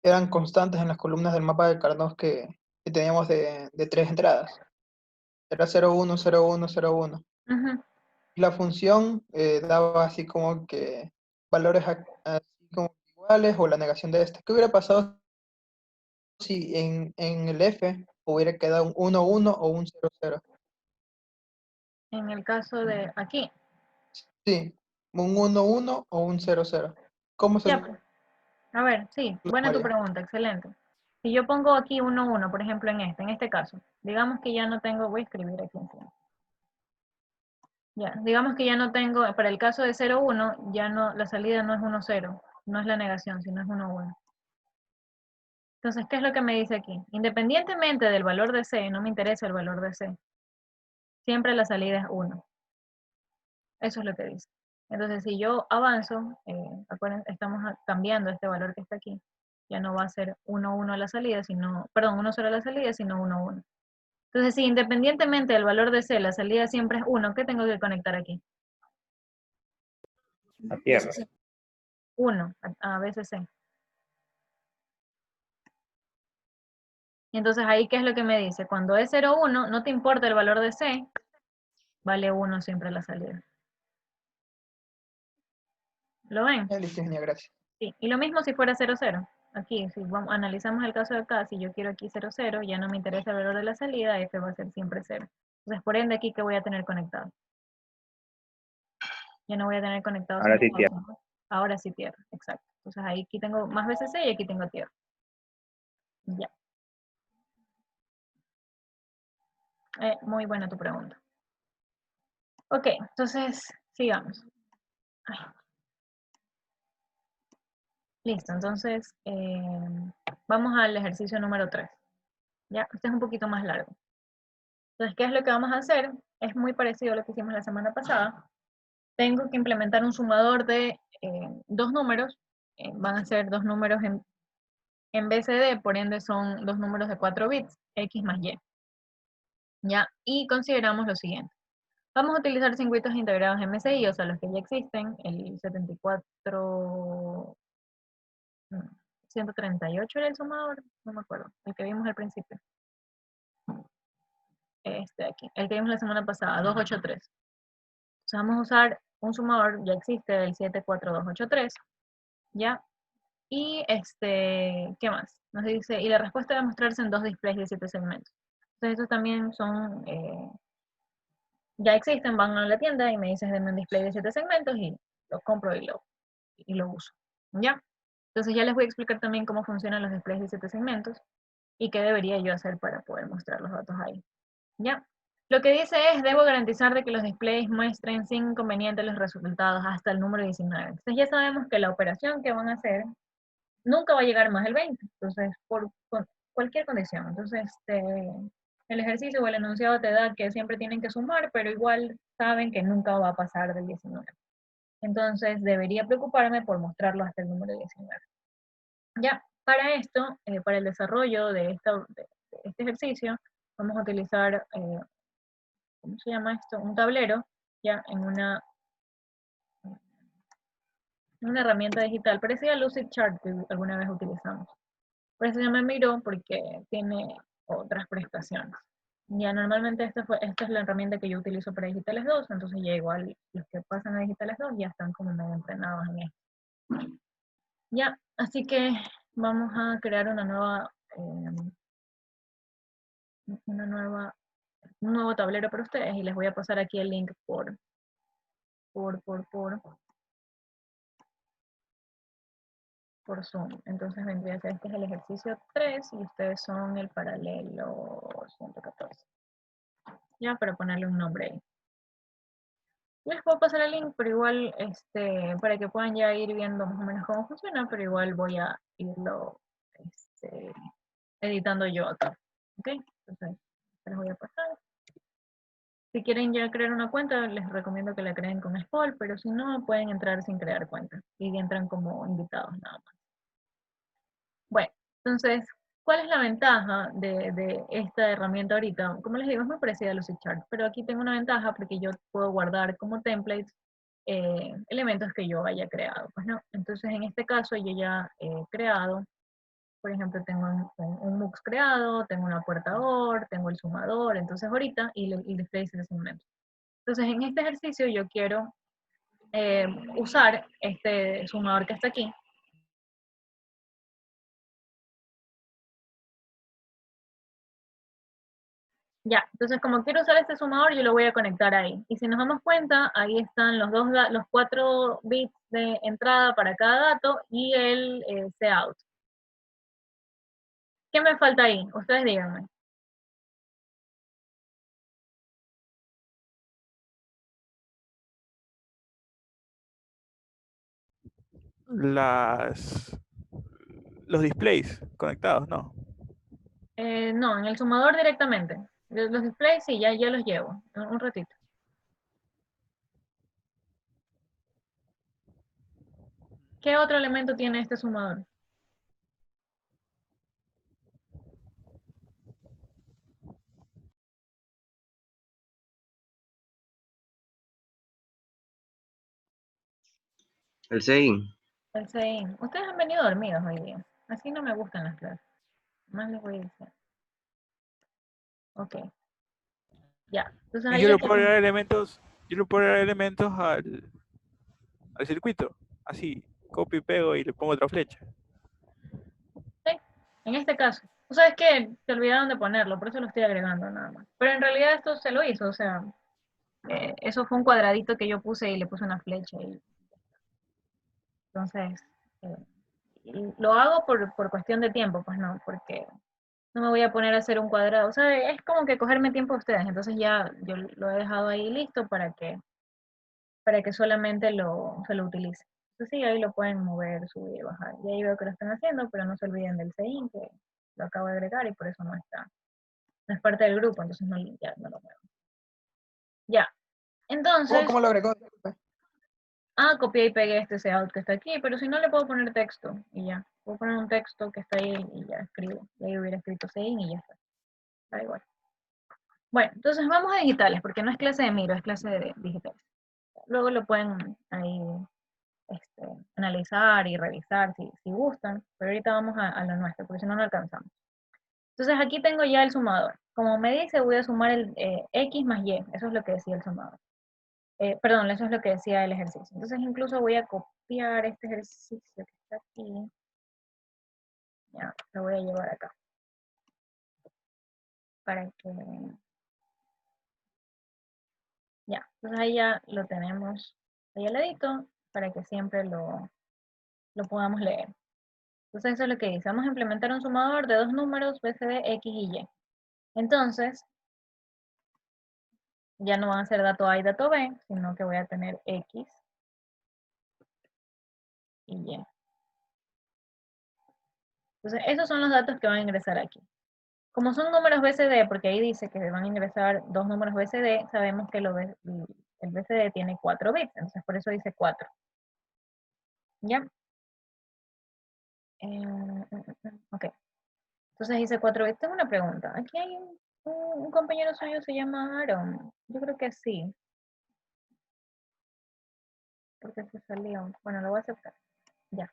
eran constantes en las columnas del mapa de Carnot que teníamos de 3 entradas? Era 0, 1, 0, 1, 0, 1. Ujú. Y la función daba así como que valores así como iguales o la negación de este. ¿Qué hubiera pasado si en el F hubiera quedado un 1, 1 o un 0, 0? En el caso de aquí. Sí, un 1, 1 o un 0, 0. ¿Cómo Ya, se pues. A ver, sí, buena tu llamaría? pregunta, excelente. Si yo pongo aquí 1, 1, por ejemplo, en este caso, digamos que ya no tengo, voy a escribir aquí encima. Ya, digamos que ya no tengo, para el caso de 0, 1, ya no, la salida no es 1, 0, no es la negación, sino es 1, 1. Entonces, ¿qué es lo que me dice aquí? Independientemente del valor de C, no me interesa el valor de C. Siempre la salida es 1. Eso es lo que dice. Entonces, si yo avanzo, acuérdense, estamos cambiando este valor que está aquí. Ya no va a ser 1, 1 a la salida, sino, perdón, 1, 0 a la salida, sino 1, 1. Entonces, si independientemente del valor de C, la salida siempre es 1, ¿qué tengo que conectar aquí? A tierra. 1, a veces C. Y entonces ahí, ¿qué es lo que me dice? Cuando es 0, 1, no te importa el valor de C, vale 1 siempre la salida. ¿Lo ven? Listo, genial, gracias. Sí, y lo mismo si fuera 0, 0. Aquí, si analizamos el caso de acá, si yo quiero aquí 0, 0, ya no me interesa el valor de la salida, F va a ser siempre 0. Entonces, por ende, aquí, ¿qué voy a tener conectado? Ya no voy a tener conectado. Ahora sí tierra. Ahora sí tierra, exacto. Entonces, ahí aquí tengo más veces C y aquí tengo tierra. Ya. Muy buena tu pregunta. Ok, entonces, sigamos. Ay. Listo, entonces, vamos al ejercicio número 3. Ya, este es un poquito más largo. Entonces, ¿qué es lo que vamos a hacer? Es muy parecido a lo que hicimos la semana pasada. Tengo que implementar un sumador de dos números. Van a ser dos números en BCD, por ende son dos números de 4 bits, X más Y. ¿Ya? Y consideramos lo siguiente. Vamos a utilizar circuitos integrados MSI, o sea, los que ya existen, el 74... 138 era el sumador, no me acuerdo, el que vimos al principio. Este de aquí, el que vimos la semana pasada, 283. Entonces vamos a usar un sumador, ya existe, el 74283, ¿ya? Y ¿qué más? Nos dice, y la respuesta debe mostrarse en dos displays de 7 segmentos. Entonces estos también son, ya existen, van a la tienda y me dices, denme un display de 7 segmentos y lo compro y lo uso, ¿ya? Entonces ya les voy a explicar también cómo funcionan los displays de 7 segmentos y qué debería yo hacer para poder mostrar los datos ahí. ¿Ya? Lo que dice es, debo garantizar de que los displays muestren sin inconveniente los resultados hasta el número 19. Entonces ya sabemos que la operación que van a hacer nunca va a llegar más del 20. Entonces, por cualquier condición. Entonces, el ejercicio o el enunciado te da que siempre tienen que sumar, pero igual saben que nunca va a pasar del 19. Entonces, debería preocuparme por mostrarlo hasta el número 19. Ya, para esto, para el desarrollo de este ejercicio, vamos a utilizar, ¿cómo se llama esto? Un tablero, ya en una herramienta digital parecida a Lucidchart que alguna vez utilizamos. Por eso ya me miró porque tiene otras prestaciones. Ya normalmente esta es la herramienta que yo utilizo para Digitales 2, entonces ya igual los que pasan a Digitales 2 ya están como medio entrenados en esto. Ya, así que vamos a crear un nuevo tablero para ustedes y les voy a pasar aquí el link por Zoom. Entonces vendría a ser, este es el ejercicio 3 y ustedes son el paralelo 114. Ya, para ponerle un nombre ahí. Les puedo pasar el link, pero igual, para que puedan ya ir viendo más o menos cómo funciona, pero igual voy a irlo editando yo acá. ¿Ok? Entonces, les voy a pasar. Si quieren ya crear una cuenta, les recomiendo que la creen con Spol, pero si no, pueden entrar sin crear cuenta. Y entran como invitados nada más. Bueno, entonces, ¿cuál es la ventaja de esta herramienta ahorita? Como les digo, es muy parecida a Lucidchart, pero aquí tengo una ventaja porque yo puedo guardar como templates elementos que yo haya creado. Pues no, entonces en este caso yo ya he creado, por ejemplo, tengo un MUX creado, tengo una puerta OR, tengo el sumador, entonces ahorita, y el display de segmentos. Entonces en este ejercicio yo quiero usar este sumador que está aquí. Ya, entonces como quiero usar este sumador, yo lo voy a conectar ahí. Y si nos damos cuenta, ahí están los 4 bits de entrada para cada dato y el cout. ¿Qué me falta ahí? Ustedes díganme. Las los displays conectados, ¿no? No, en el sumador directamente. Los displays sí, ya los llevo. Un ratito. ¿Qué otro elemento tiene este sumador? El CI. El CEIN. Ustedes han venido dormidos hoy día. Así no me gustan las clases. Más les voy a decir. Ok. Ya. Entonces Y ahí yo ya le puedo agregar tenemos. elementos, al circuito. Así, copio y pego y le pongo otra flecha. Sí, en este caso. O sea, es que se olvidaron de ponerlo, por eso lo estoy agregando nada más. Pero en realidad esto se lo hizo, o sea, eso fue un cuadradito que yo puse y le puse una flecha. Entonces, eh, y lo hago por cuestión de tiempo, pues no, porque no me voy a poner a hacer un cuadrado. O sea, es como que cogerme tiempo a ustedes. Entonces ya yo lo he dejado ahí listo para que solamente se lo utilice. Entonces sí, ahí lo pueden mover, subir, bajar. Y ahí veo que lo están haciendo, pero no se olviden del CEIN, que lo acabo de agregar y por eso no está. No es parte del grupo, entonces ya no lo muevo. Ya. Entonces, ¿Cómo lo agregó? copié y pegué este out que está aquí, pero si no le puedo poner texto y ya. Puedo poner un texto que está ahí y ya escribo. Y ahí hubiera escrito CEIN y ya está. Da igual. Bueno, entonces vamos a digitales, porque no es clase de Miro, es clase de digitales. Luego lo pueden ahí analizar y revisar si gustan, pero ahorita vamos a lo nuestro, porque si no, no alcanzamos. Entonces aquí tengo ya el sumador. Como me dice, voy a sumar el X más Y, eso es lo que decía el sumador. Perdón, eso es lo que decía el ejercicio. Entonces incluso voy a copiar este ejercicio que está aquí. Ya, lo voy a llevar acá. Para que... Ya, entonces ahí ya lo tenemos ahí al ladito, para que siempre lo podamos leer. Entonces eso es lo que dice. Vamos a implementar un sumador de dos números BCD X y Y. Entonces, ya no van a ser dato A y dato B, sino que voy a tener X y Y. Entonces, esos son los datos que van a ingresar aquí. Como son números BCD, porque ahí dice que van a ingresar dos números BCD, sabemos que el BCD tiene 4 bits, entonces por eso dice 4. ¿Ya? Ok. Entonces dice 4 bits. Tengo una pregunta. Aquí hay un compañero suyo, se llama Aaron. Yo creo que sí. Porque se salió. Bueno, lo voy a aceptar. Ya.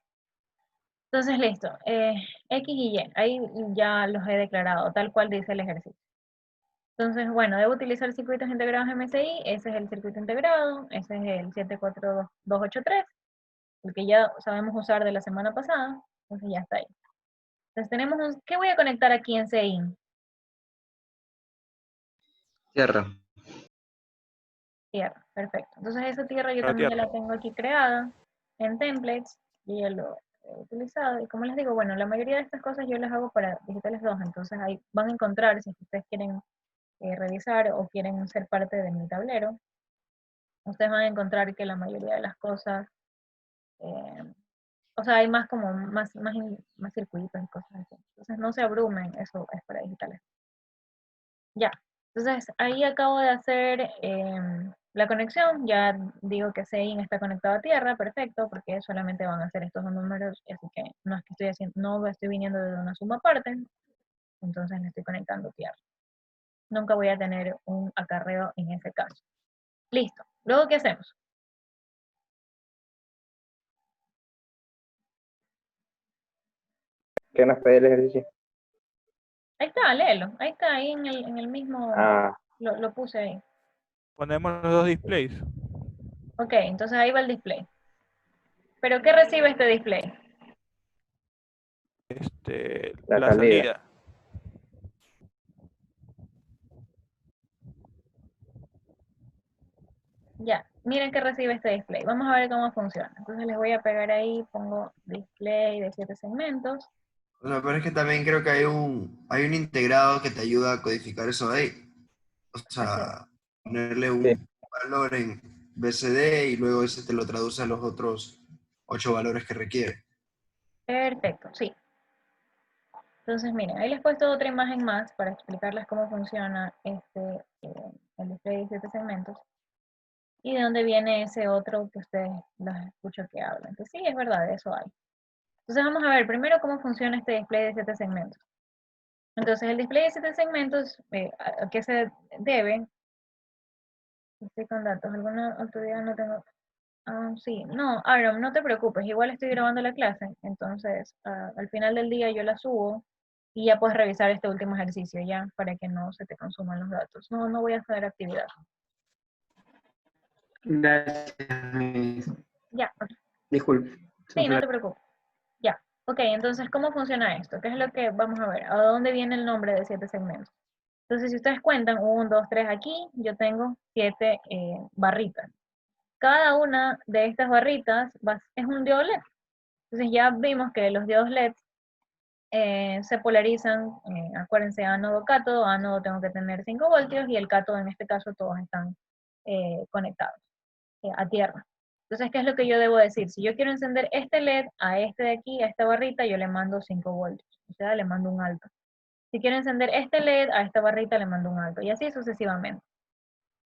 Entonces, listo. X y Y. Ahí ya los he declarado, tal cual dice el ejercicio. Entonces, bueno, debo utilizar circuitos integrados MSI. Ese es el circuito integrado. Ese es el 74283. El que ya sabemos usar de la semana pasada. Entonces ya está ahí. Entonces tenemos ¿qué voy a conectar aquí en CIN? Tierra. Tierra, perfecto. Entonces esa tierra yo La también ya tierra. la tengo aquí creada en templates y ya lo he utilizado. Y como les digo, bueno, la mayoría de estas cosas yo las hago para Digitales 2, entonces ahí van a encontrar, si ustedes quieren revisar o quieren ser parte de mi tablero, ustedes van a encontrar que la mayoría de las cosas, o sea, hay más como más circuitos y cosas así. Entonces no se abrumen, eso es para Digitales. Ya, entonces ahí acabo de hacer la conexión, ya digo que CIN está conectado a tierra, perfecto, porque solamente van a ser estos dos números, así que no es que estoy haciendo, no estoy viniendo de una suma aparte, entonces le estoy conectando tierra. Nunca voy a tener un acarreo en ese caso. Listo, luego ¿qué hacemos? ¿Qué nos pide el ejercicio? Ahí está, léelo, ahí está, ahí en el mismo, Ah, lo puse ahí. Ponemos los dos displays. Ok, entonces ahí va el display. ¿Pero qué recibe este display? la La salida. salida. Ya, miren que recibe este display. Vamos a ver cómo funciona. Entonces les voy a pegar ahí, pongo display de 7 segmentos. Bueno, pero es que también creo que hay un integrado que te ayuda a codificar eso ahí. O Así. sea, ponerle Sí. un valor en BCD y luego ese te lo traduce a los otros 8 valores que requiere. Perfecto, sí. Entonces, miren, ahí les he puesto otra imagen más para explicarles cómo funciona el display de 7 segmentos y de dónde viene ese otro que ustedes los escucho que hablan. Entonces, sí, es verdad, eso hay. Entonces, vamos a ver primero cómo funciona este display de 7 segmentos. Entonces, el display de 7 segmentos, ¿a qué se debe? Estoy con datos. ¿Alguna autoridad no tengo? Sí, no, Aaron, no te preocupes, igual estoy grabando la clase, entonces al final del día yo la subo y ya puedes revisar este último ejercicio ya, para que no se te consuman los datos. No, no voy a hacer actividad. Gracias, Miss. Ya, ok. Disculpe. Sí, no te preocupes. Ya, ok, entonces, ¿cómo funciona esto? ¿Qué es lo que vamos a ver? ¿A dónde viene el nombre de 7 segmentos? Entonces, si ustedes cuentan, 1, 2, 3 aquí, yo tengo 7 barritas. Cada una de estas barritas es un diodo LED. Entonces ya vimos que los diodos LED se polarizan, acuérdense, ánodo, cátodo. Ánodo tengo que tener 5 voltios y el cátodo en este caso todos están conectados a tierra. Entonces, ¿qué es lo que yo debo decir? Si yo quiero encender este LED a este de aquí, a esta barrita, yo le mando 5 voltios, o sea, le mando un alto. Si quiero encender este LED a esta barrita, le mando un alto, y así sucesivamente.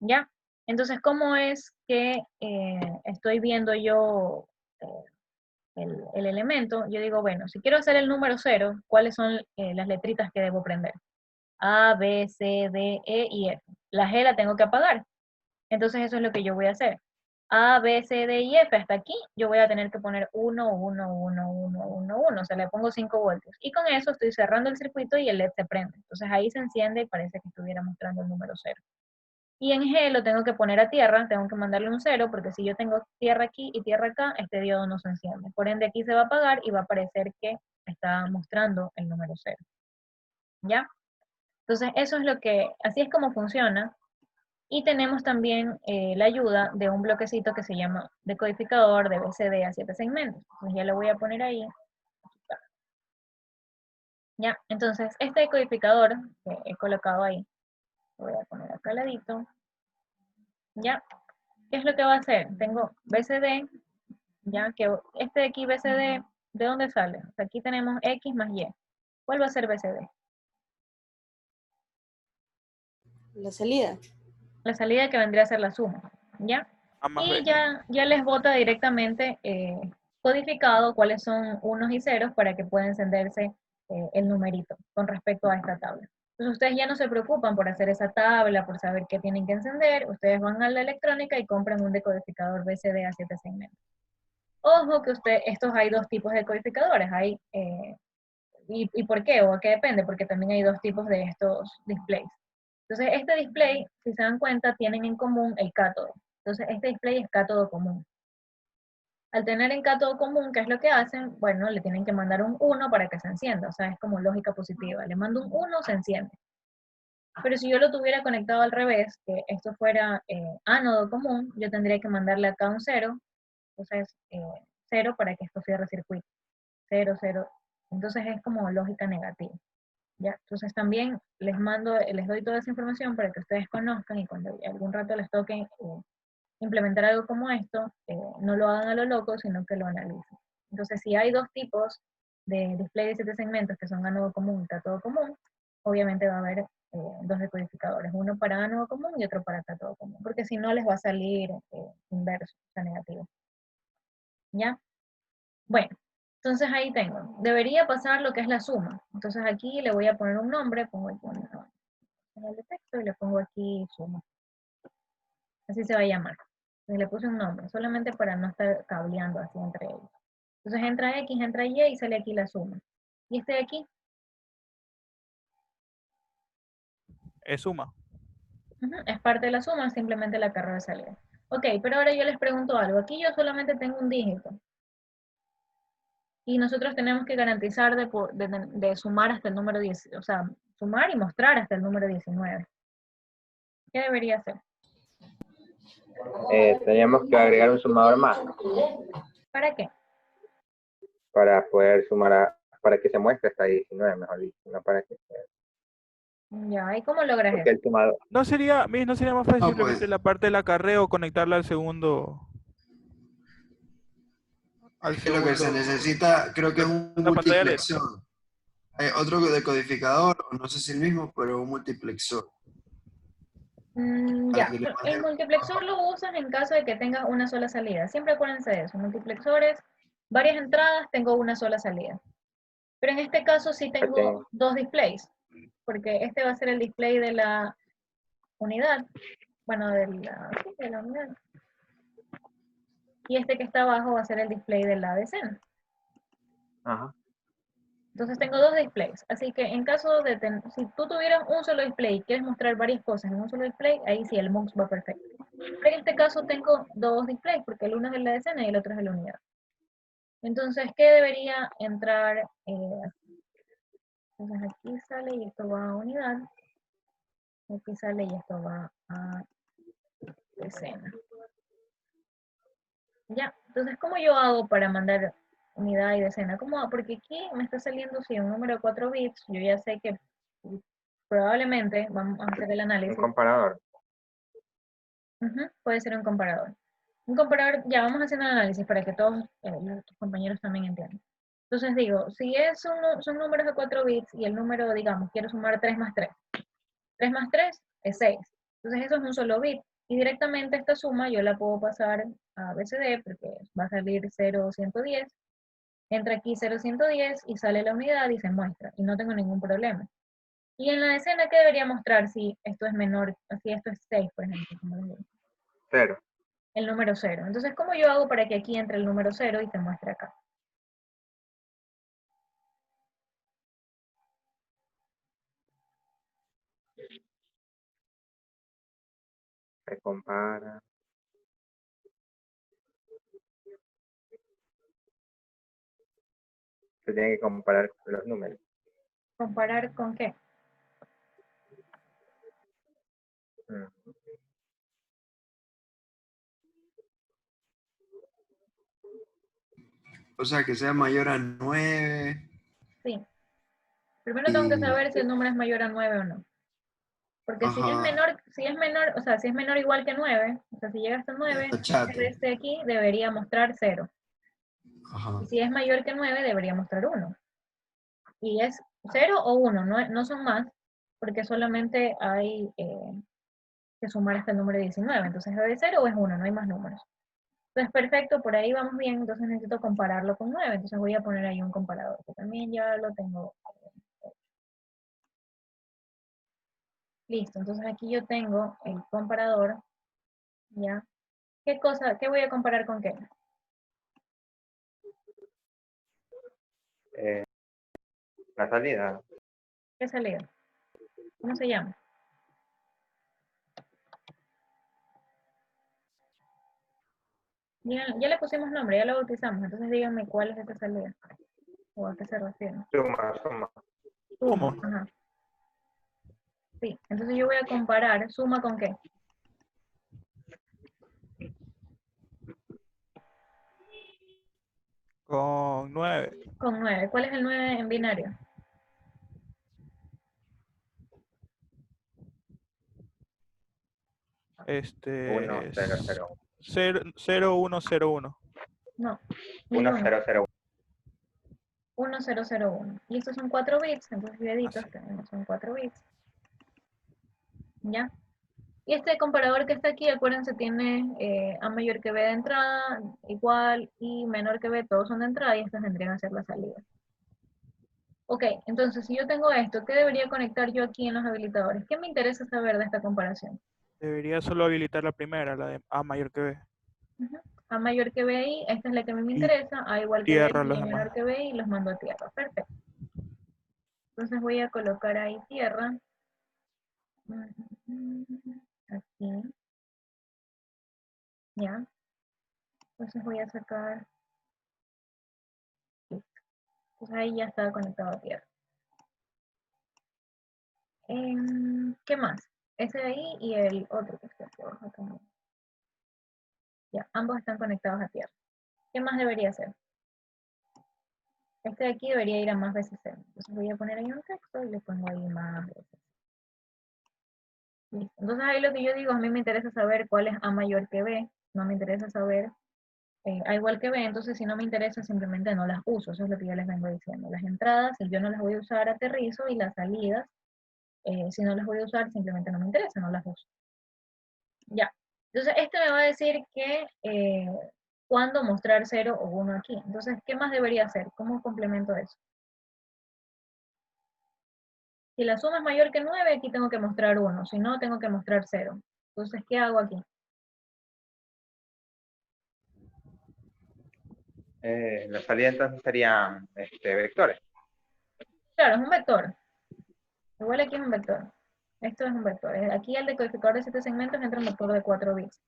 ¿Ya? Entonces, ¿cómo es que estoy viendo yo el elemento? Yo digo, bueno, si quiero hacer el número 0, ¿cuáles son las letritas que debo prender? A, B, C, D, E y F. La G la tengo que apagar. Entonces eso es lo que yo voy a hacer. A, B, C, D y F, hasta aquí, yo voy a tener que poner 1, 1, 1, 1, 1, 1. O sea, le pongo 5 voltios. Y con eso estoy cerrando el circuito y el LED se prende. Entonces ahí se enciende y parece que estuviera mostrando el número 0. Y en G lo tengo que poner a tierra, tengo que mandarle un 0, porque si yo tengo tierra aquí y tierra acá, este diodo no se enciende. Por ende, aquí se va a apagar y va a aparecer que está mostrando el número 0. ¿Ya? Entonces, eso es así es como funciona. Y tenemos también la ayuda de un bloquecito que se llama decodificador de BCD a 7 segmentos. Entonces, ya lo voy a poner ahí. ¿Ya? Entonces, este decodificador que he colocado ahí, lo voy a poner acá al ladito. ¿Ya? ¿Qué es lo que va a hacer? Tengo BCD, ya que este de aquí BCD, ¿de dónde sale? O sea, aquí tenemos X más Y. ¿Cuál va a ser BCD? La salida. La salida que vendría a ser la suma, ¿ya? A más Y B. ya les bota directamente codificado cuáles son unos y ceros para que pueda encenderse el numerito con respecto a esta tabla. Entonces ustedes ya no se preocupan por hacer esa tabla, por saber qué tienen que encender. Ustedes van a la electrónica y compran un decodificador BCD a 7 segmentos. Ojo que estos hay dos tipos de codificadores. ¿Y por qué? ¿O a qué depende? Porque también hay dos tipos de estos displays. Entonces este display, si se dan cuenta, tienen en común el cátodo. Entonces este display es cátodo común. Al tener en cátodo común, ¿qué es lo que hacen? Bueno, le tienen que mandar un 1 para que se encienda, o sea, es como lógica positiva. Le mando un 1, se enciende. Pero si yo lo tuviera conectado al revés, que esto fuera ánodo común, yo tendría que mandarle acá un 0, entonces 0 para que esto cierre circuito. 0, 0. Entonces es como lógica negativa. ¿Ya? Entonces también les doy toda esa información para que ustedes conozcan y cuando algún rato les toque implementar algo como esto, no lo hagan a lo loco, sino que lo analicen. Entonces, si hay dos tipos de display de 7 segmentos que son ánodo común y cátodo común, obviamente va a haber dos decodificadores, uno para ánodo común y otro para cátodo común, porque si no les va a salir inverso, o sea, negativo. ¿Ya? Bueno, entonces ahí tengo. Debería pasar lo que es la suma. Entonces aquí le voy a poner un nombre, pongo aquí una señal de texto y le pongo aquí suma. Así se va a llamar. Y le puse un nombre, solamente para no estar cableando así entre ellos. Entonces entra X, entra Y y sale aquí la suma. ¿Y este de aquí? Es suma. Es parte de la suma, simplemente la carga de salida. Ok, pero ahora yo les pregunto algo. Aquí yo solamente tengo un dígito. Y nosotros tenemos que garantizar de sumar hasta el número 10, o sea, sumar y mostrar hasta el número 19. ¿Qué debería hacer? Teníamos que agregar un sumador más ¿Para qué? para poder sumar para que se muestre hasta 19, mejor dicho, no para que Ya, ¿y cómo logras porque eso? el sumador, ¿No sería más fácil No, simplemente pues. la parte del acarreo conectarla al segundo? Es que lo que se necesita, creo que es un Una pantalla LED. multiplexor. Hay otro decodificador, o no sé si el mismo, pero un multiplexor. Para Ya, que le el mande- multiplexor lo usas en caso de que tengas una sola salida. Siempre acuérdense de eso. Multiplexores, varias entradas, tengo una sola salida. Pero en este caso sí tengo dos displays, porque este va a ser el display de la unidad. Bueno, sí, de la unidad. Y este que está abajo va a ser el display de la decena. Ajá. Entonces tengo dos displays. Así que en caso de si tú tuvieras un solo display y quieres mostrar varias cosas en un solo display, ahí sí el MUX va perfecto. Pero en este caso tengo dos displays, porque el uno es de la decena y el otro es de la unidad. Entonces, ¿qué debería entrar? Entonces aquí sale y esto va a unidad. Aquí sale y esto va a decena. Ya, entonces, ¿cómo yo hago para mandar unidad y decena? ¿Cómo hago? Porque aquí me está saliendo, si un número de 4 bits, yo ya sé que probablemente, vamos a hacer el Un análisis. comparador. Puede ser un comparador. Un comparador, ya vamos haciendo el análisis para que todos tus compañeros también entiendan. Entonces digo, si son números de 4 bits y el número, digamos, quiero sumar 3 más 3. 3 más 3 es 6. Entonces eso es un solo bit. Y directamente esta suma yo la puedo pasar a BCD porque va a salir 0,110. Entra aquí 0,110 y sale la unidad y se muestra. Y no tengo ningún problema. Y en la decena, ¿qué debería mostrar si esto es menor, si esto es 6, por ejemplo? Como les digo? 0. El número 0. Entonces, ¿cómo yo hago para que aquí entre el número 0 y se muestre acá? Se compara. Se tiene que comparar los números. ¿Comparar con qué? Mm. O sea, que sea mayor a 9. Sí. Primero tengo que saber si el número es mayor a 9 o no. Porque si es menor, o sea, si es menor o igual que 9, o sea, si llega hasta 9, Está chato. este aquí debería mostrar 0. Ajá. Y si es mayor que 9, debería mostrar 1. Y es 0 o 1, no son más, porque solamente hay que sumar hasta el número 19. Entonces, ¿es 0 o es 1? No hay más números. Entonces, perfecto, por ahí vamos bien, entonces necesito compararlo con 9, entonces voy a poner ahí un comparador, que también ya lo tengo. Listo, entonces aquí yo tengo el comparador, ¿ya? ¿Qué voy a comparar con qué? La salida. ¿Qué salida? ¿Cómo se llama? Ya le pusimos nombre, ya lo bautizamos, entonces díganme cuál es esa salida, o a qué se refiere. Suma. Suma, ajá. Sí, entonces yo voy a comparar suma con qué. Con 9. Con 9. ¿Cuál es el 9 en binario? Este 1, 0, 0. 0, 1, 0, 1. No. 1, 0, 0. 1001. Y estos son 4 bits, entonces yo edito, son 4 bits. ¿Ya? Y este comparador que está aquí, acuérdense, tiene A mayor que B de entrada, igual, y menor que B, todos son de entrada, y estas tendrían que ser las salidas. Ok, entonces si yo tengo esto, ¿qué debería conectar yo aquí en los habilitadores? ¿Qué me interesa saber de esta comparación? Debería solo habilitar la primera, la de A mayor que B. A mayor que B ahí, esta es la que a mí me Y interesa, A igual que B tierra y los B demás. menor que B, y los mando a tierra. Perfecto. Entonces voy a colocar ahí tierra. Aquí. ¿Ya? Entonces voy a sacar. Listo. Entonces ahí ya está conectado a tierra. ¿Qué más? Ese de ahí y el otro que está aquí abajo también. Ya, ambos están conectados a tierra. ¿Qué más debería hacer? Este de aquí debería ir a más veces C. Entonces voy a poner ahí un texto y le pongo ahí más veces. Listo. Entonces ahí lo que yo digo, a mí me interesa saber cuál es A mayor que B. No me interesa saber A igual que B, entonces si no me interesa simplemente no las uso, eso es lo que yo les vengo diciendo. Las entradas, si yo no las voy a usar, aterrizo, y las salidas, si no las voy a usar, simplemente no me interesa, no las uso. Ya. Entonces, este me va a decir que cuándo mostrar 0 o 1 aquí. Entonces, ¿qué más debería hacer? ¿Cómo complemento eso? Si la suma es mayor que 9, aquí tengo que mostrar 1. Si no, tengo que mostrar 0. Entonces, ¿qué hago aquí? La salida entonces serían vectores. Claro, es un vector. Igual aquí es un vector. Esto es un vector. Aquí el decodificador de 7 segmentos entra un vector de 4 bits.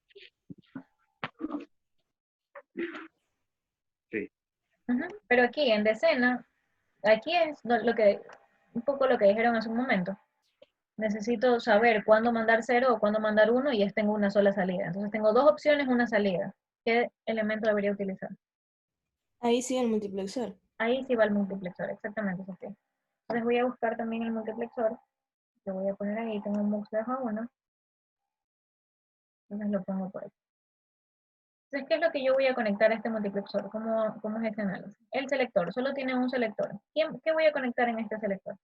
Sí. Pero aquí en decena, aquí es un poco lo que dijeron hace un momento. Necesito saber cuándo mandar 0 o cuándo mandar 1 y tengo una sola salida. Entonces tengo dos opciones, una salida. ¿Qué elemento debería utilizar? Ahí sí el multiplexor. Ahí sí va el multiplexor, exactamente, Sofía. Entonces voy a buscar también el multiplexor. Lo voy a poner ahí, tengo un mux de A1. Entonces lo pongo por ahí. Entonces, ¿qué es lo que yo voy a conectar a este multiplexor? ¿Cómo es este análisis? El selector, solo tiene un selector. ¿Qué voy a conectar en este selector?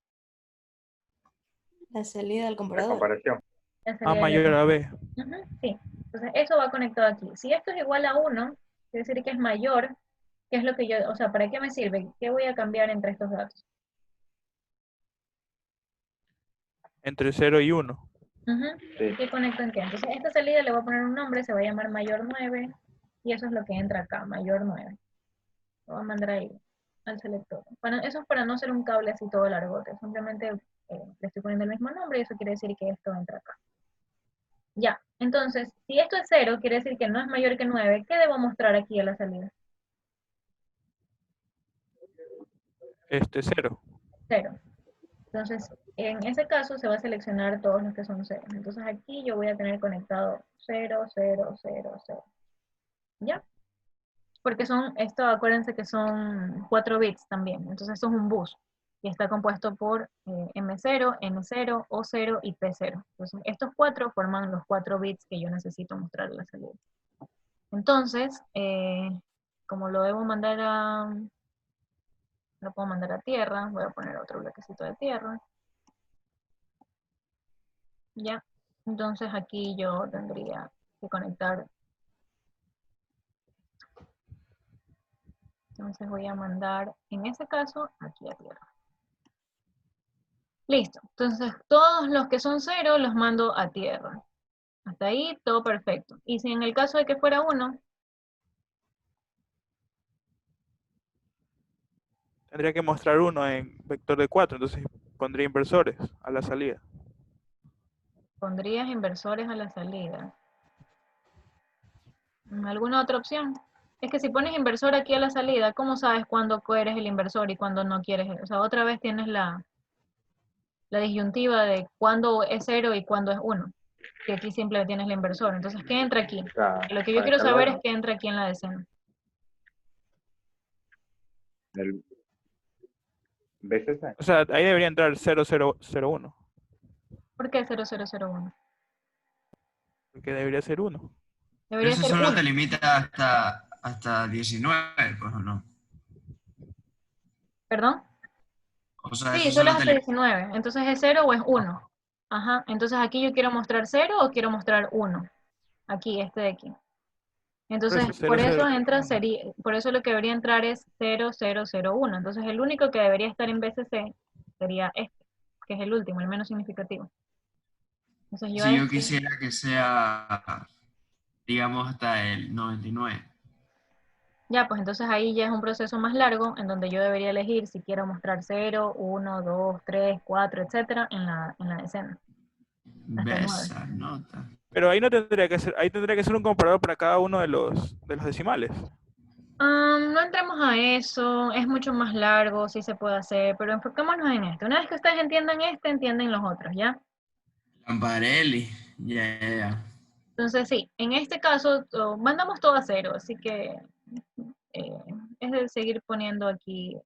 La salida del La comparador. comparación. La A salida de mayor a B. Sí. Entonces, eso va conectado aquí. Si esto es igual a 1, quiere decir que es mayor. ¿Qué es lo que yo, o sea, para qué me sirve? ¿Qué voy a cambiar entre estos datos? Entre 0 y 1. Sí. ¿Qué conecto en qué? Entonces, esta salida le voy a poner un nombre, se va a llamar mayor 9, y eso es lo que entra acá, mayor 9. Lo voy a mandar ahí, al selector. Eso es para no hacer un cable así todo largote, simplemente le estoy poniendo el mismo nombre y eso quiere decir que esto entra acá. Ya, entonces, si esto es 0, quiere decir que no es mayor que 9, ¿qué debo mostrar aquí a la salida? 0. 0. Entonces, en ese caso se va a seleccionar todos los que son 0. Entonces aquí yo voy a tener conectado 0, 0, 0, 0. ¿Ya? Porque acuérdense que son 4 bits también. Entonces esto es un bus. Y está compuesto por M0, N0, O0 y P0. Entonces estos 4 forman los 4 bits que yo necesito mostrar en la salida. Entonces, como lo debo mandar lo puedo mandar a tierra, voy a poner otro bloquecito de tierra. Ya, entonces aquí yo tendría que conectar. Entonces voy a mandar, en ese caso, aquí a tierra. Listo, entonces todos los que son 0 los mando a tierra. Hasta ahí todo perfecto. Y si en el caso de que fuera 1, Tendría que mostrar 1 en vector de 4, entonces pondría inversores a la salida. pondrías inversores a la salida. ¿Alguna otra opción? Es que si pones inversor aquí a la salida, ¿cómo sabes cuándo quieres el inversor y cuándo no quieres? O sea, otra vez tienes la disyuntiva de cuándo es 0 y cuándo es 1. Que aquí siempre tienes el inversor. Entonces, ¿qué entra aquí? Porque lo que yo quiero saber es qué entra aquí en la decena. El BCC. O sea, ahí debería entrar 0001. ¿Por qué 0001? Porque debería ser 1. Debería Eso ser solo 1. te limita hasta 19, pues, ¿o no? ¿Perdón? O sea, Sí, eso solo solo es te hasta limita. 19. Entonces, ¿es 0 o es 1? Ajá. Entonces, aquí yo quiero mostrar 0 o quiero mostrar 1. Aquí, este de aquí. Entonces, por eso por eso lo que debería entrar es 0001. Entonces, el único que debería estar en BCC sería este, que es el último, el menos significativo. Entonces, yo a Si yo este, quisiera que sea, digamos, hasta el 99. ya, pues entonces ahí ya es un proceso más largo en donde yo debería elegir si quiero mostrar 0, 1, 2, 3, 4, etcétera, en la decena. Hasta el 9. Besa, nota. Pero ahí no tendría que ser, ahí tendría que ser un comparador para cada uno de los decimales. No entremos a eso, es mucho más largo, sí se puede hacer, pero enfoquémonos en esto. Una vez que ustedes entiendan este, entienden los otros, ¿ya? Lamparelli, yeah. Entonces sí, en este caso mandamos todo a 0, así que es de seguir poniendo aquí,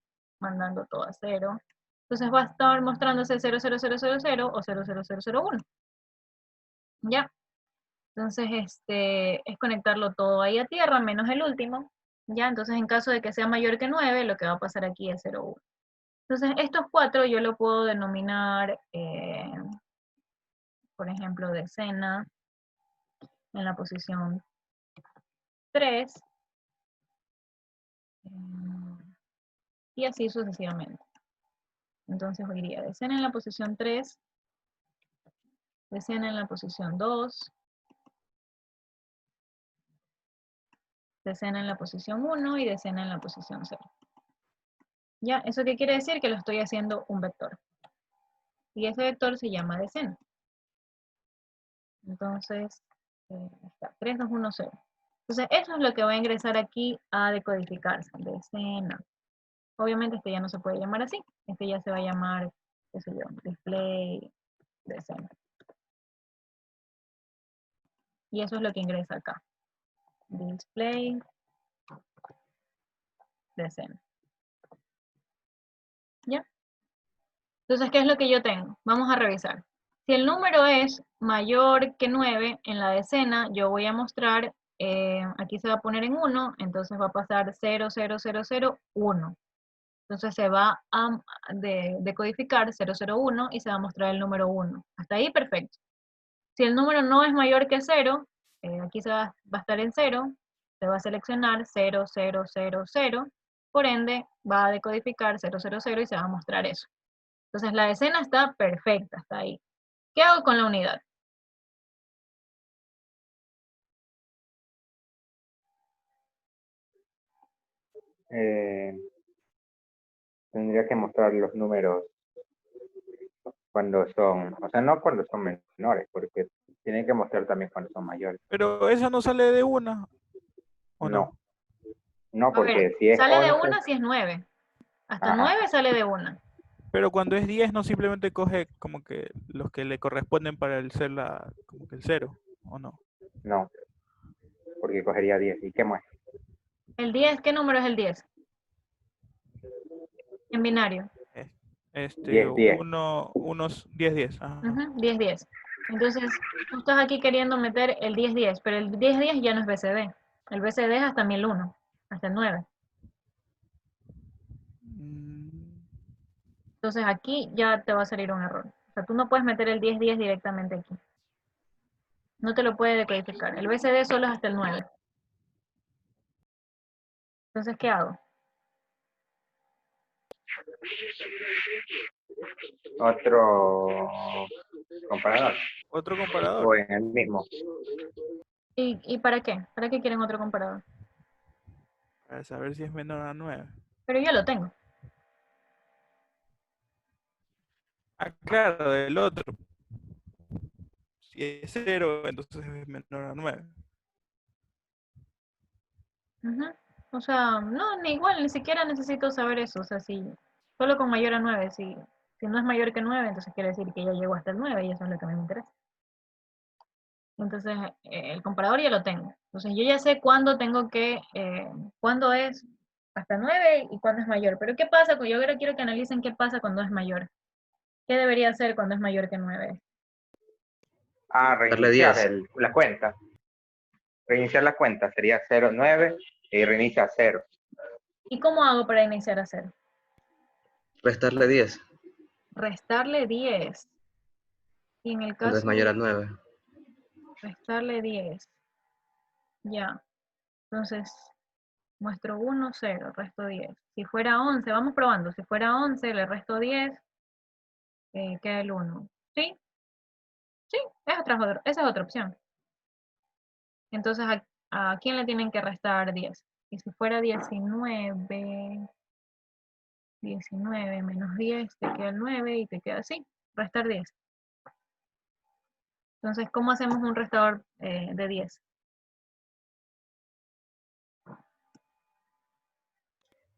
mandando todo a 0. Entonces va a estar mostrándose 00000 o 00001. ¿Ya? Entonces, es conectarlo todo ahí a tierra, menos el último. ¿Ya? Entonces, en caso de que sea mayor que 9, lo que va a pasar aquí es 0, 1. Entonces, estos 4 yo lo puedo denominar, por ejemplo, decena en la posición 3, y así sucesivamente. Entonces, iría decena en la posición 3, decena en la posición 2, decena en la posición 1 y decena en la posición 0. ¿Ya? ¿Eso qué quiere decir? Que lo estoy haciendo un vector. Y ese vector se llama decena. Entonces, está 3, 2, 1, 0. Entonces, eso es lo que va a ingresar aquí a decodificarse, decena. Obviamente este ya no se puede llamar así. Este ya se va a llamar, qué sé yo, display decena. Y eso es lo que ingresa acá. Display decena. ¿Ya? Entonces, ¿qué es lo que yo tengo? Vamos a revisar. Si el número es mayor que 9 en la decena, yo voy a mostrar, aquí se va a poner en 1, entonces va a pasar 0, 0, 0, 0, 1. Entonces se va a decodificar 001 y se va a mostrar el número 1. Hasta ahí perfecto. Si el número no es mayor que 0, aquí va a estar en 0, se va a seleccionar 0, 0, 0, 0, por ende va a decodificar 0, 0, 0 y se va a mostrar eso. Entonces la decena está perfecta, hasta ahí. ¿Qué hago con la unidad? Tendría que mostrar los números cuando son, o sea, no cuando son menores, porque tienen que mostrar también cuando son mayores. Pero eso no sale de una, ¿o no? No, A ver, porque si es sale de 11, una si es 9. Hasta ajá, 9 sale de una. Pero cuando es 10 no simplemente coge como que los que le corresponden para el ser como que el 0, ¿o no? no, porque cogería 10. ¿Y qué más? El 10, ¿qué número es el 10? En binario. 10, 10. Unos 10, 10. Ajá. 10, 10. Entonces, tú estás aquí queriendo meter el 10, 10, pero el 10, 10 ya no es BCD. El BCD es hasta 1001, hasta el 9. Entonces aquí ya te va a salir un error. O sea, tú no puedes meter el 10, 10 directamente aquí. No te lo puede decodificar. El BCD solo es hasta el 9. Entonces, ¿qué hago? Otro comparador. Otro comparador. O en el mismo. ¿Y para qué? ¿Para qué quieren otro comparador? Para saber si es menor a 9. Pero yo lo tengo. Ah, claro, del otro. Si es 0, entonces es menor a 9. O sea, no, ni igual, ni siquiera necesito saber eso. O sea, si solo con mayor a 9, si no es mayor que 9, entonces quiere decir que ya llegó hasta el 9 y eso es lo que a mí me interesa. Entonces, el comparador ya lo tengo. Entonces, yo ya sé cuándo tengo que, cuándo es hasta 9 y cuándo es mayor. Pero ¿qué pasa? Yo ahora quiero que analicen qué pasa cuando es mayor. ¿Qué debería hacer cuando es mayor que 9? Reiniciar la cuenta. Reiniciar la cuenta sería 09 y reinicia 0. ¿Y cómo hago para iniciar a 0? Restarle 10, Restarle 10. Y en el cuando es caso mayor a de 9. restarle 10. Ya. Entonces, muestro 1, 0, resto 10. Si fuera 11, vamos probando. Si fuera 11, le resto 10, queda el 1. ¿Sí? Sí, esa es otra opción. Entonces, ¿a quién le tienen que restar 10? Y si fuera 19, 19 menos 10, te queda el 9 y te queda así, restar 10. Entonces, ¿cómo hacemos un restador de 10?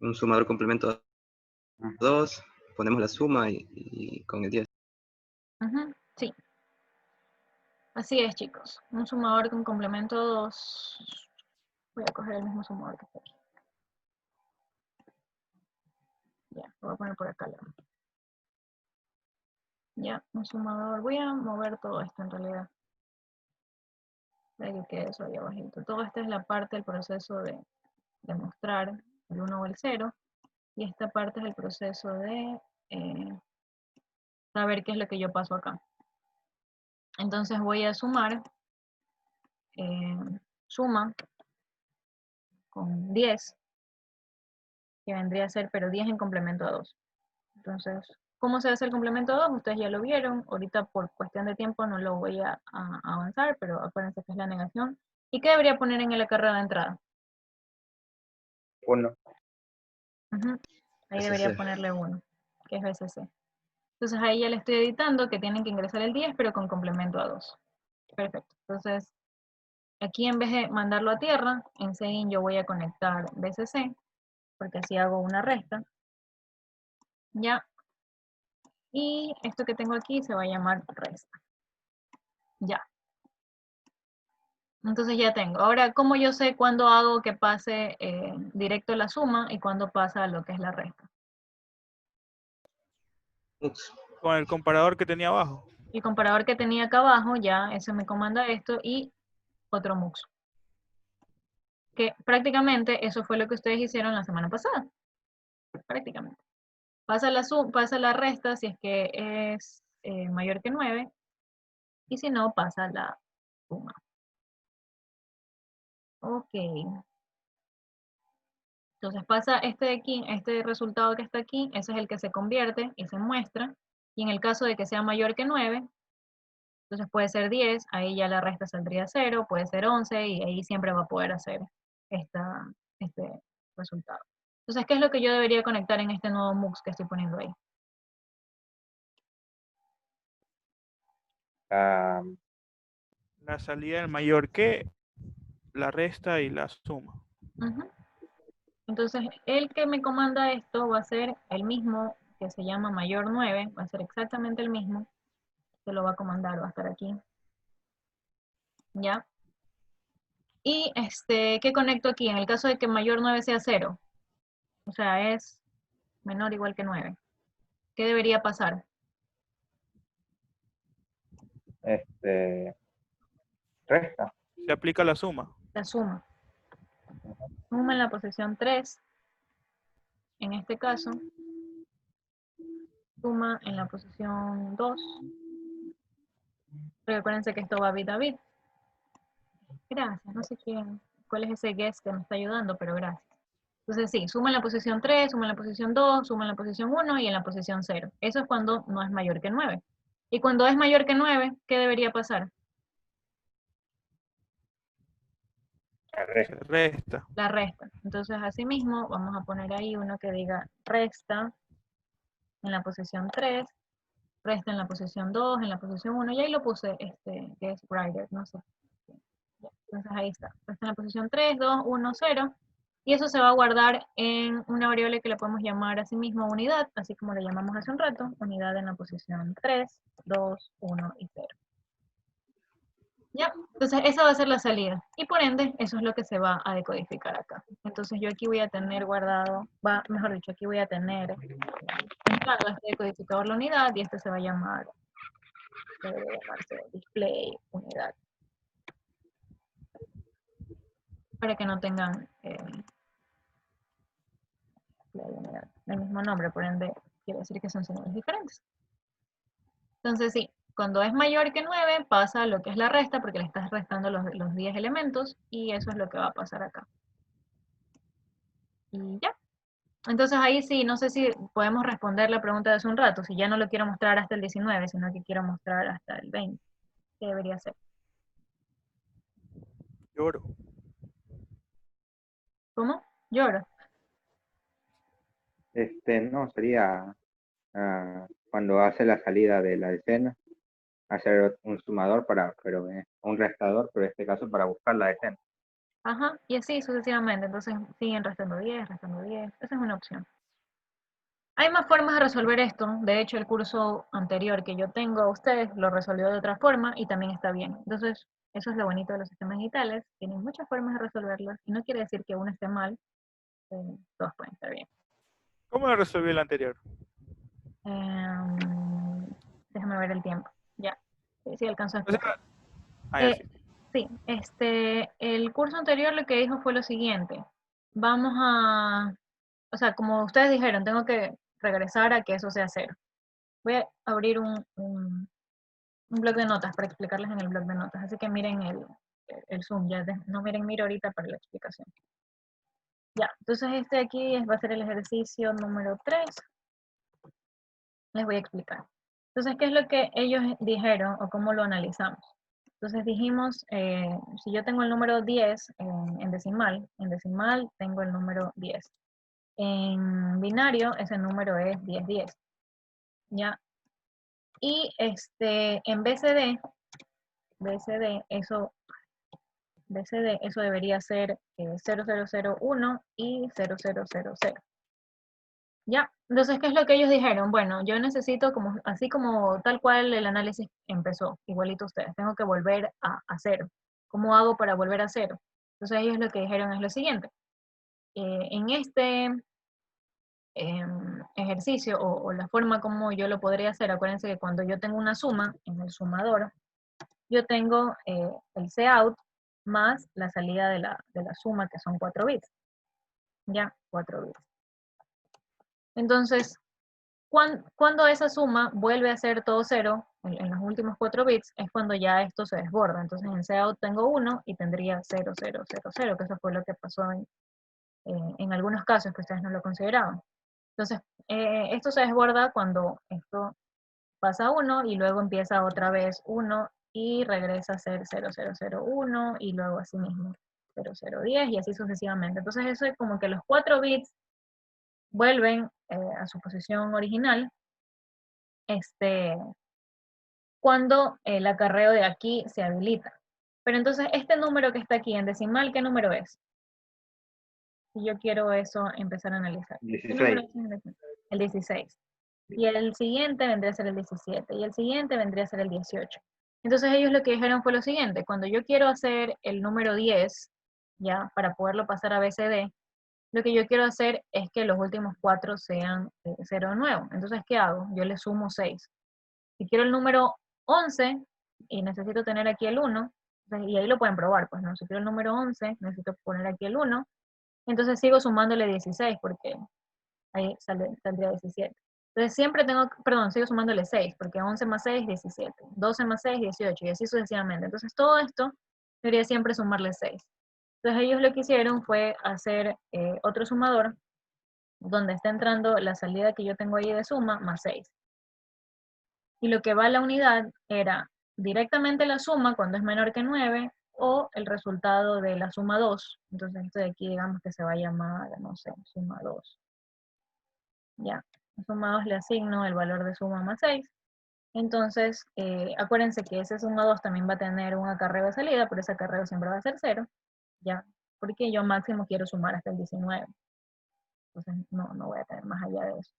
Un sumador complemento 2, ponemos la suma y con el 10. Sí. Así es, chicos. Un sumador con complemento 2. Voy a coger el mismo sumador que está aquí. Ya, lo voy a poner por acá. Ya, un sumador. Voy a mover todo esto en realidad. que quede eso ahí abajito. Todo esta es la parte del proceso de mostrar el 1 o el 0. Y esta parte es el proceso de saber qué es lo que yo paso acá. Entonces voy a sumar, suma con 10, que vendría a ser, pero 10 en complemento a 2. Entonces, ¿cómo se hace el complemento a 2? Ustedes ya lo vieron. Ahorita por cuestión de tiempo no lo voy a avanzar, pero acuérdense que es la negación. ¿Y qué debería poner en el acarreo de entrada? 1. Ujú. Ahí BCC. debería ponerle 1, que es BCC. Entonces ahí ya le estoy editando que tienen que ingresar el 10, pero con complemento a 2. Perfecto. Entonces, aquí en vez de mandarlo a tierra, en Sein yo voy a conectar BCC, porque así hago una resta. Ya. Y esto que tengo aquí se va a llamar resta. Ya. Entonces ya tengo. Ahora, ¿cómo yo sé cuándo hago que pase directo la suma y cuándo pasa lo que es la resta? Mux. Con el comparador que tenía abajo. El comparador que tenía acá abajo, ya, eso me comanda esto y otro mux. Que prácticamente eso fue lo que ustedes hicieron la semana pasada. Prácticamente. Pasa la resta si es que es mayor que 9 y si no, pasa la suma. Ok. Entonces pasa este de aquí, este resultado que está aquí, ese es el que se convierte y se muestra. Y en el caso de que sea mayor que 9, entonces puede ser 10, ahí ya la resta saldría 0, puede ser 11 y ahí siempre va a poder hacer este resultado. Entonces, ¿qué es lo que yo debería conectar en este nuevo MUX que estoy poniendo ahí? Ah, La salida del mayor que, la resta y la suma. Ujú. Entonces, el que me comanda esto va a ser el mismo que se llama mayor 9, va a ser exactamente el mismo, que lo va a comandar, va a estar aquí. ¿Ya? Y ¿qué conecto aquí? En el caso de que mayor 9 sea 0, o sea, es menor o igual que 9. ¿Qué debería pasar? Resta. Se aplica la suma. La suma. Suma en la posición 3, en este caso. Suma en la posición 2. Recuérdense que esto va bit a bit. Gracias, no sé cuál es ese guest que me está ayudando, pero gracias. Entonces sí, suma en la posición 3, suma en la posición 2, suma en la posición 1 y en la posición 0. Eso es cuando no es mayor que 9. Y cuando es mayor que 9, ¿qué debería pasar? Se resta. La resta. Entonces, asimismo, vamos a poner ahí uno que diga resta en la posición 3, resta en la posición 2, en la posición 1, y ahí lo puse, que es writer, no sé. Entonces ahí está, resta en la posición 3, 2, 1, 0, y eso se va a guardar en una variable que le podemos llamar a sí mismo unidad, así como le llamamos hace un rato, unidad en la posición 3, 2, 1 y 0. ¿Ya? Entonces esa va a ser la salida. Y por ende, eso es lo que se va a decodificar acá. Entonces yo aquí voy a tener guardado, mejor dicho, aquí voy a tener entrado este decodificador la unidad y este se va a llamar, debería llamarse display unidad. Para que no tengan el mismo nombre, por ende quiere decir que son señales diferentes. Entonces sí, cuando es mayor que 9 pasa lo que es la resta porque le estás restando los 10 elementos y eso es lo que va a pasar acá. Y ya. Entonces ahí sí, no sé si podemos responder la pregunta de hace un rato, si ya no lo quiero mostrar hasta el 19, sino que quiero mostrar hasta el 20. ¿Qué debería ser? Lloro. ¿Cómo? Lloro. No, sería cuando hace la salida de la decena, hacer un sumador pero un restador, pero en este caso para buscar la decena. Ajá, y así sucesivamente. Entonces siguen restando 10, restando 10. Esa es una opción. Hay más formas de resolver esto. De hecho, el curso anterior que yo tengo a ustedes lo resolvió de otra forma y también está bien. Entonces, eso es lo bonito de los sistemas digitales. Tienen muchas formas de resolverlos y no quiere decir que uno esté mal. Todos pueden estar bien. ¿Cómo lo resolví el anterior? Déjame ver el tiempo. Ya. Sí, alcanzó a O sea, explicar. ya sí. Sí, el curso anterior lo que dijo fue lo siguiente. Vamos a, o sea, como ustedes dijeron, tengo que regresar a que eso sea 0. Voy a abrir un bloc de notas para explicarles en el bloc de notas. Así que miren el Zoom, ya no miren Miro ahorita para la explicación. Ya, entonces este de aquí va a ser el ejercicio número 3. Les voy a explicar. Entonces, ¿qué es lo que ellos dijeron o cómo lo analizamos? Entonces dijimos, si yo tengo el número 10 en decimal tengo el número 10. En binario ese número es 10, 10. ¿Ya? Y en BCD eso debería ser 0001 y 0000. Ya, entonces, ¿qué es lo que ellos dijeron? Bueno, yo necesito, así como tal cual el análisis empezó, igualito ustedes, tengo que volver a cero. ¿Cómo hago para volver a cero? Entonces ellos lo que dijeron es lo siguiente. En este ejercicio, o la forma como yo lo podría hacer, acuérdense que cuando yo tengo una suma en el sumador, yo tengo el cout más la salida de la suma, que son 4 bits. Ya, 4 bits. Entonces, cuando esa suma vuelve a ser todo 0, en los últimos 4 bits, es cuando ya esto se desborda. Entonces en cout tengo 1 y tendría 0, 0, 0, 0, que eso fue lo que pasó en algunos casos que ustedes no lo consideraban. Entonces, esto se desborda cuando esto pasa a 1 y luego empieza otra vez 1 y regresa a ser 0, 0, 0, 1 y luego así mismo 0, 0, 10 y así sucesivamente. Entonces eso es como que los 4 bits vuelven a su posición original cuando el acarreo de aquí se habilita. Pero entonces este número que está aquí en decimal, ¿qué número es? Si yo quiero eso empezar a analizar. 16. El 16. Y el siguiente vendría a ser el 17. Y el siguiente vendría a ser el 18. Entonces ellos lo que dijeron fue lo siguiente. Cuando yo quiero hacer el número 10, ya, para poderlo pasar a BCD, lo que yo quiero hacer es que los últimos 4 sean 0 de nuevo. Entonces, ¿qué hago? Yo le sumo 6. Si quiero el número 11 y necesito tener aquí el 1, y ahí lo pueden probar, pues no, si quiero el número 11, necesito poner aquí el 1, entonces sigo sumándole 16 porque ahí saldría 17. Entonces siempre sigo sumándole 6 porque 11 más 6, 17, 12 más 6, 18 y así sucesivamente. Entonces todo esto debería siempre sumarle 6. Entonces ellos lo que hicieron fue hacer otro sumador donde está entrando la salida que yo tengo ahí de suma más 6. Y lo que va a la unidad era directamente la suma cuando es menor que 9 o el resultado de la suma 2. Entonces esto de aquí digamos que se va a llamar, no sé, suma 2. Ya, suma 2 le asigno el valor de suma más 6. Entonces, acuérdense que ese suma 2 también va a tener un acarreo de salida, pero ese acarreo siempre va a ser 0. Ya, porque yo máximo quiero sumar hasta el 19. Entonces no voy a tener más allá de eso.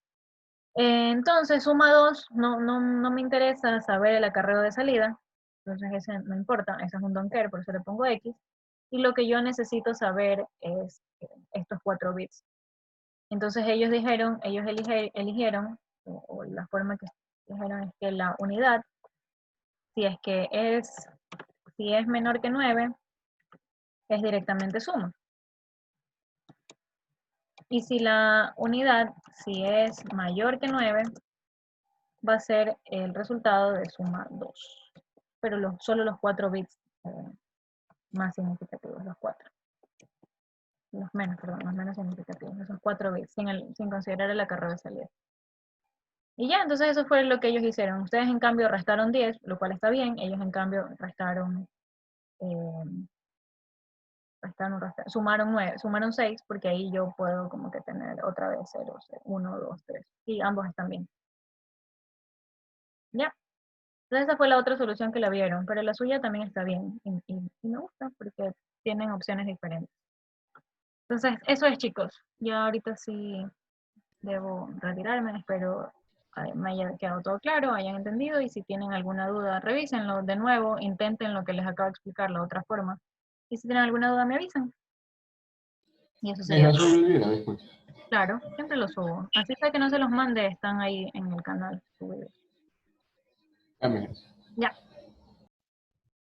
Entonces, suma 2, no me interesa saber el acarreo de salida, entonces ese no importa, ese es un don't care, por eso le pongo X, y lo que yo necesito saber es estos 4 bits. Entonces ellos eligieron, o la forma que dijeron es que la unidad, si es menor que 9, es directamente suma. Y si la unidad, si es mayor que 9, va a ser el resultado de suma 2. Pero solo los 4 bits más significativos, los 4. Los menos significativos, esos 4 bits, sin considerar el acarreo de salida. Y ya, entonces eso fue lo que ellos hicieron. Ustedes en cambio restaron 10, lo cual está bien. Ellos en cambio sumaron 9, sumaron 6, porque ahí yo puedo como que tener otra vez 0, 1, 2, 3. Y ambos están bien. Ya. Entonces esa fue la otra solución que la vieron, pero la suya también está bien. Y me gusta porque tienen opciones diferentes. Entonces, eso es, chicos. Ya ahorita sí debo retirarme. Espero me haya quedado todo claro, hayan entendido. Y si tienen alguna duda, revísenlo de nuevo. Intenten lo que les acabo de explicar, la otra forma. Y si tienen alguna duda, me avisan. Y eso sería todo. Claro, siempre los subo. Así sea que no se los mande, están ahí en el canal subidos. Ya.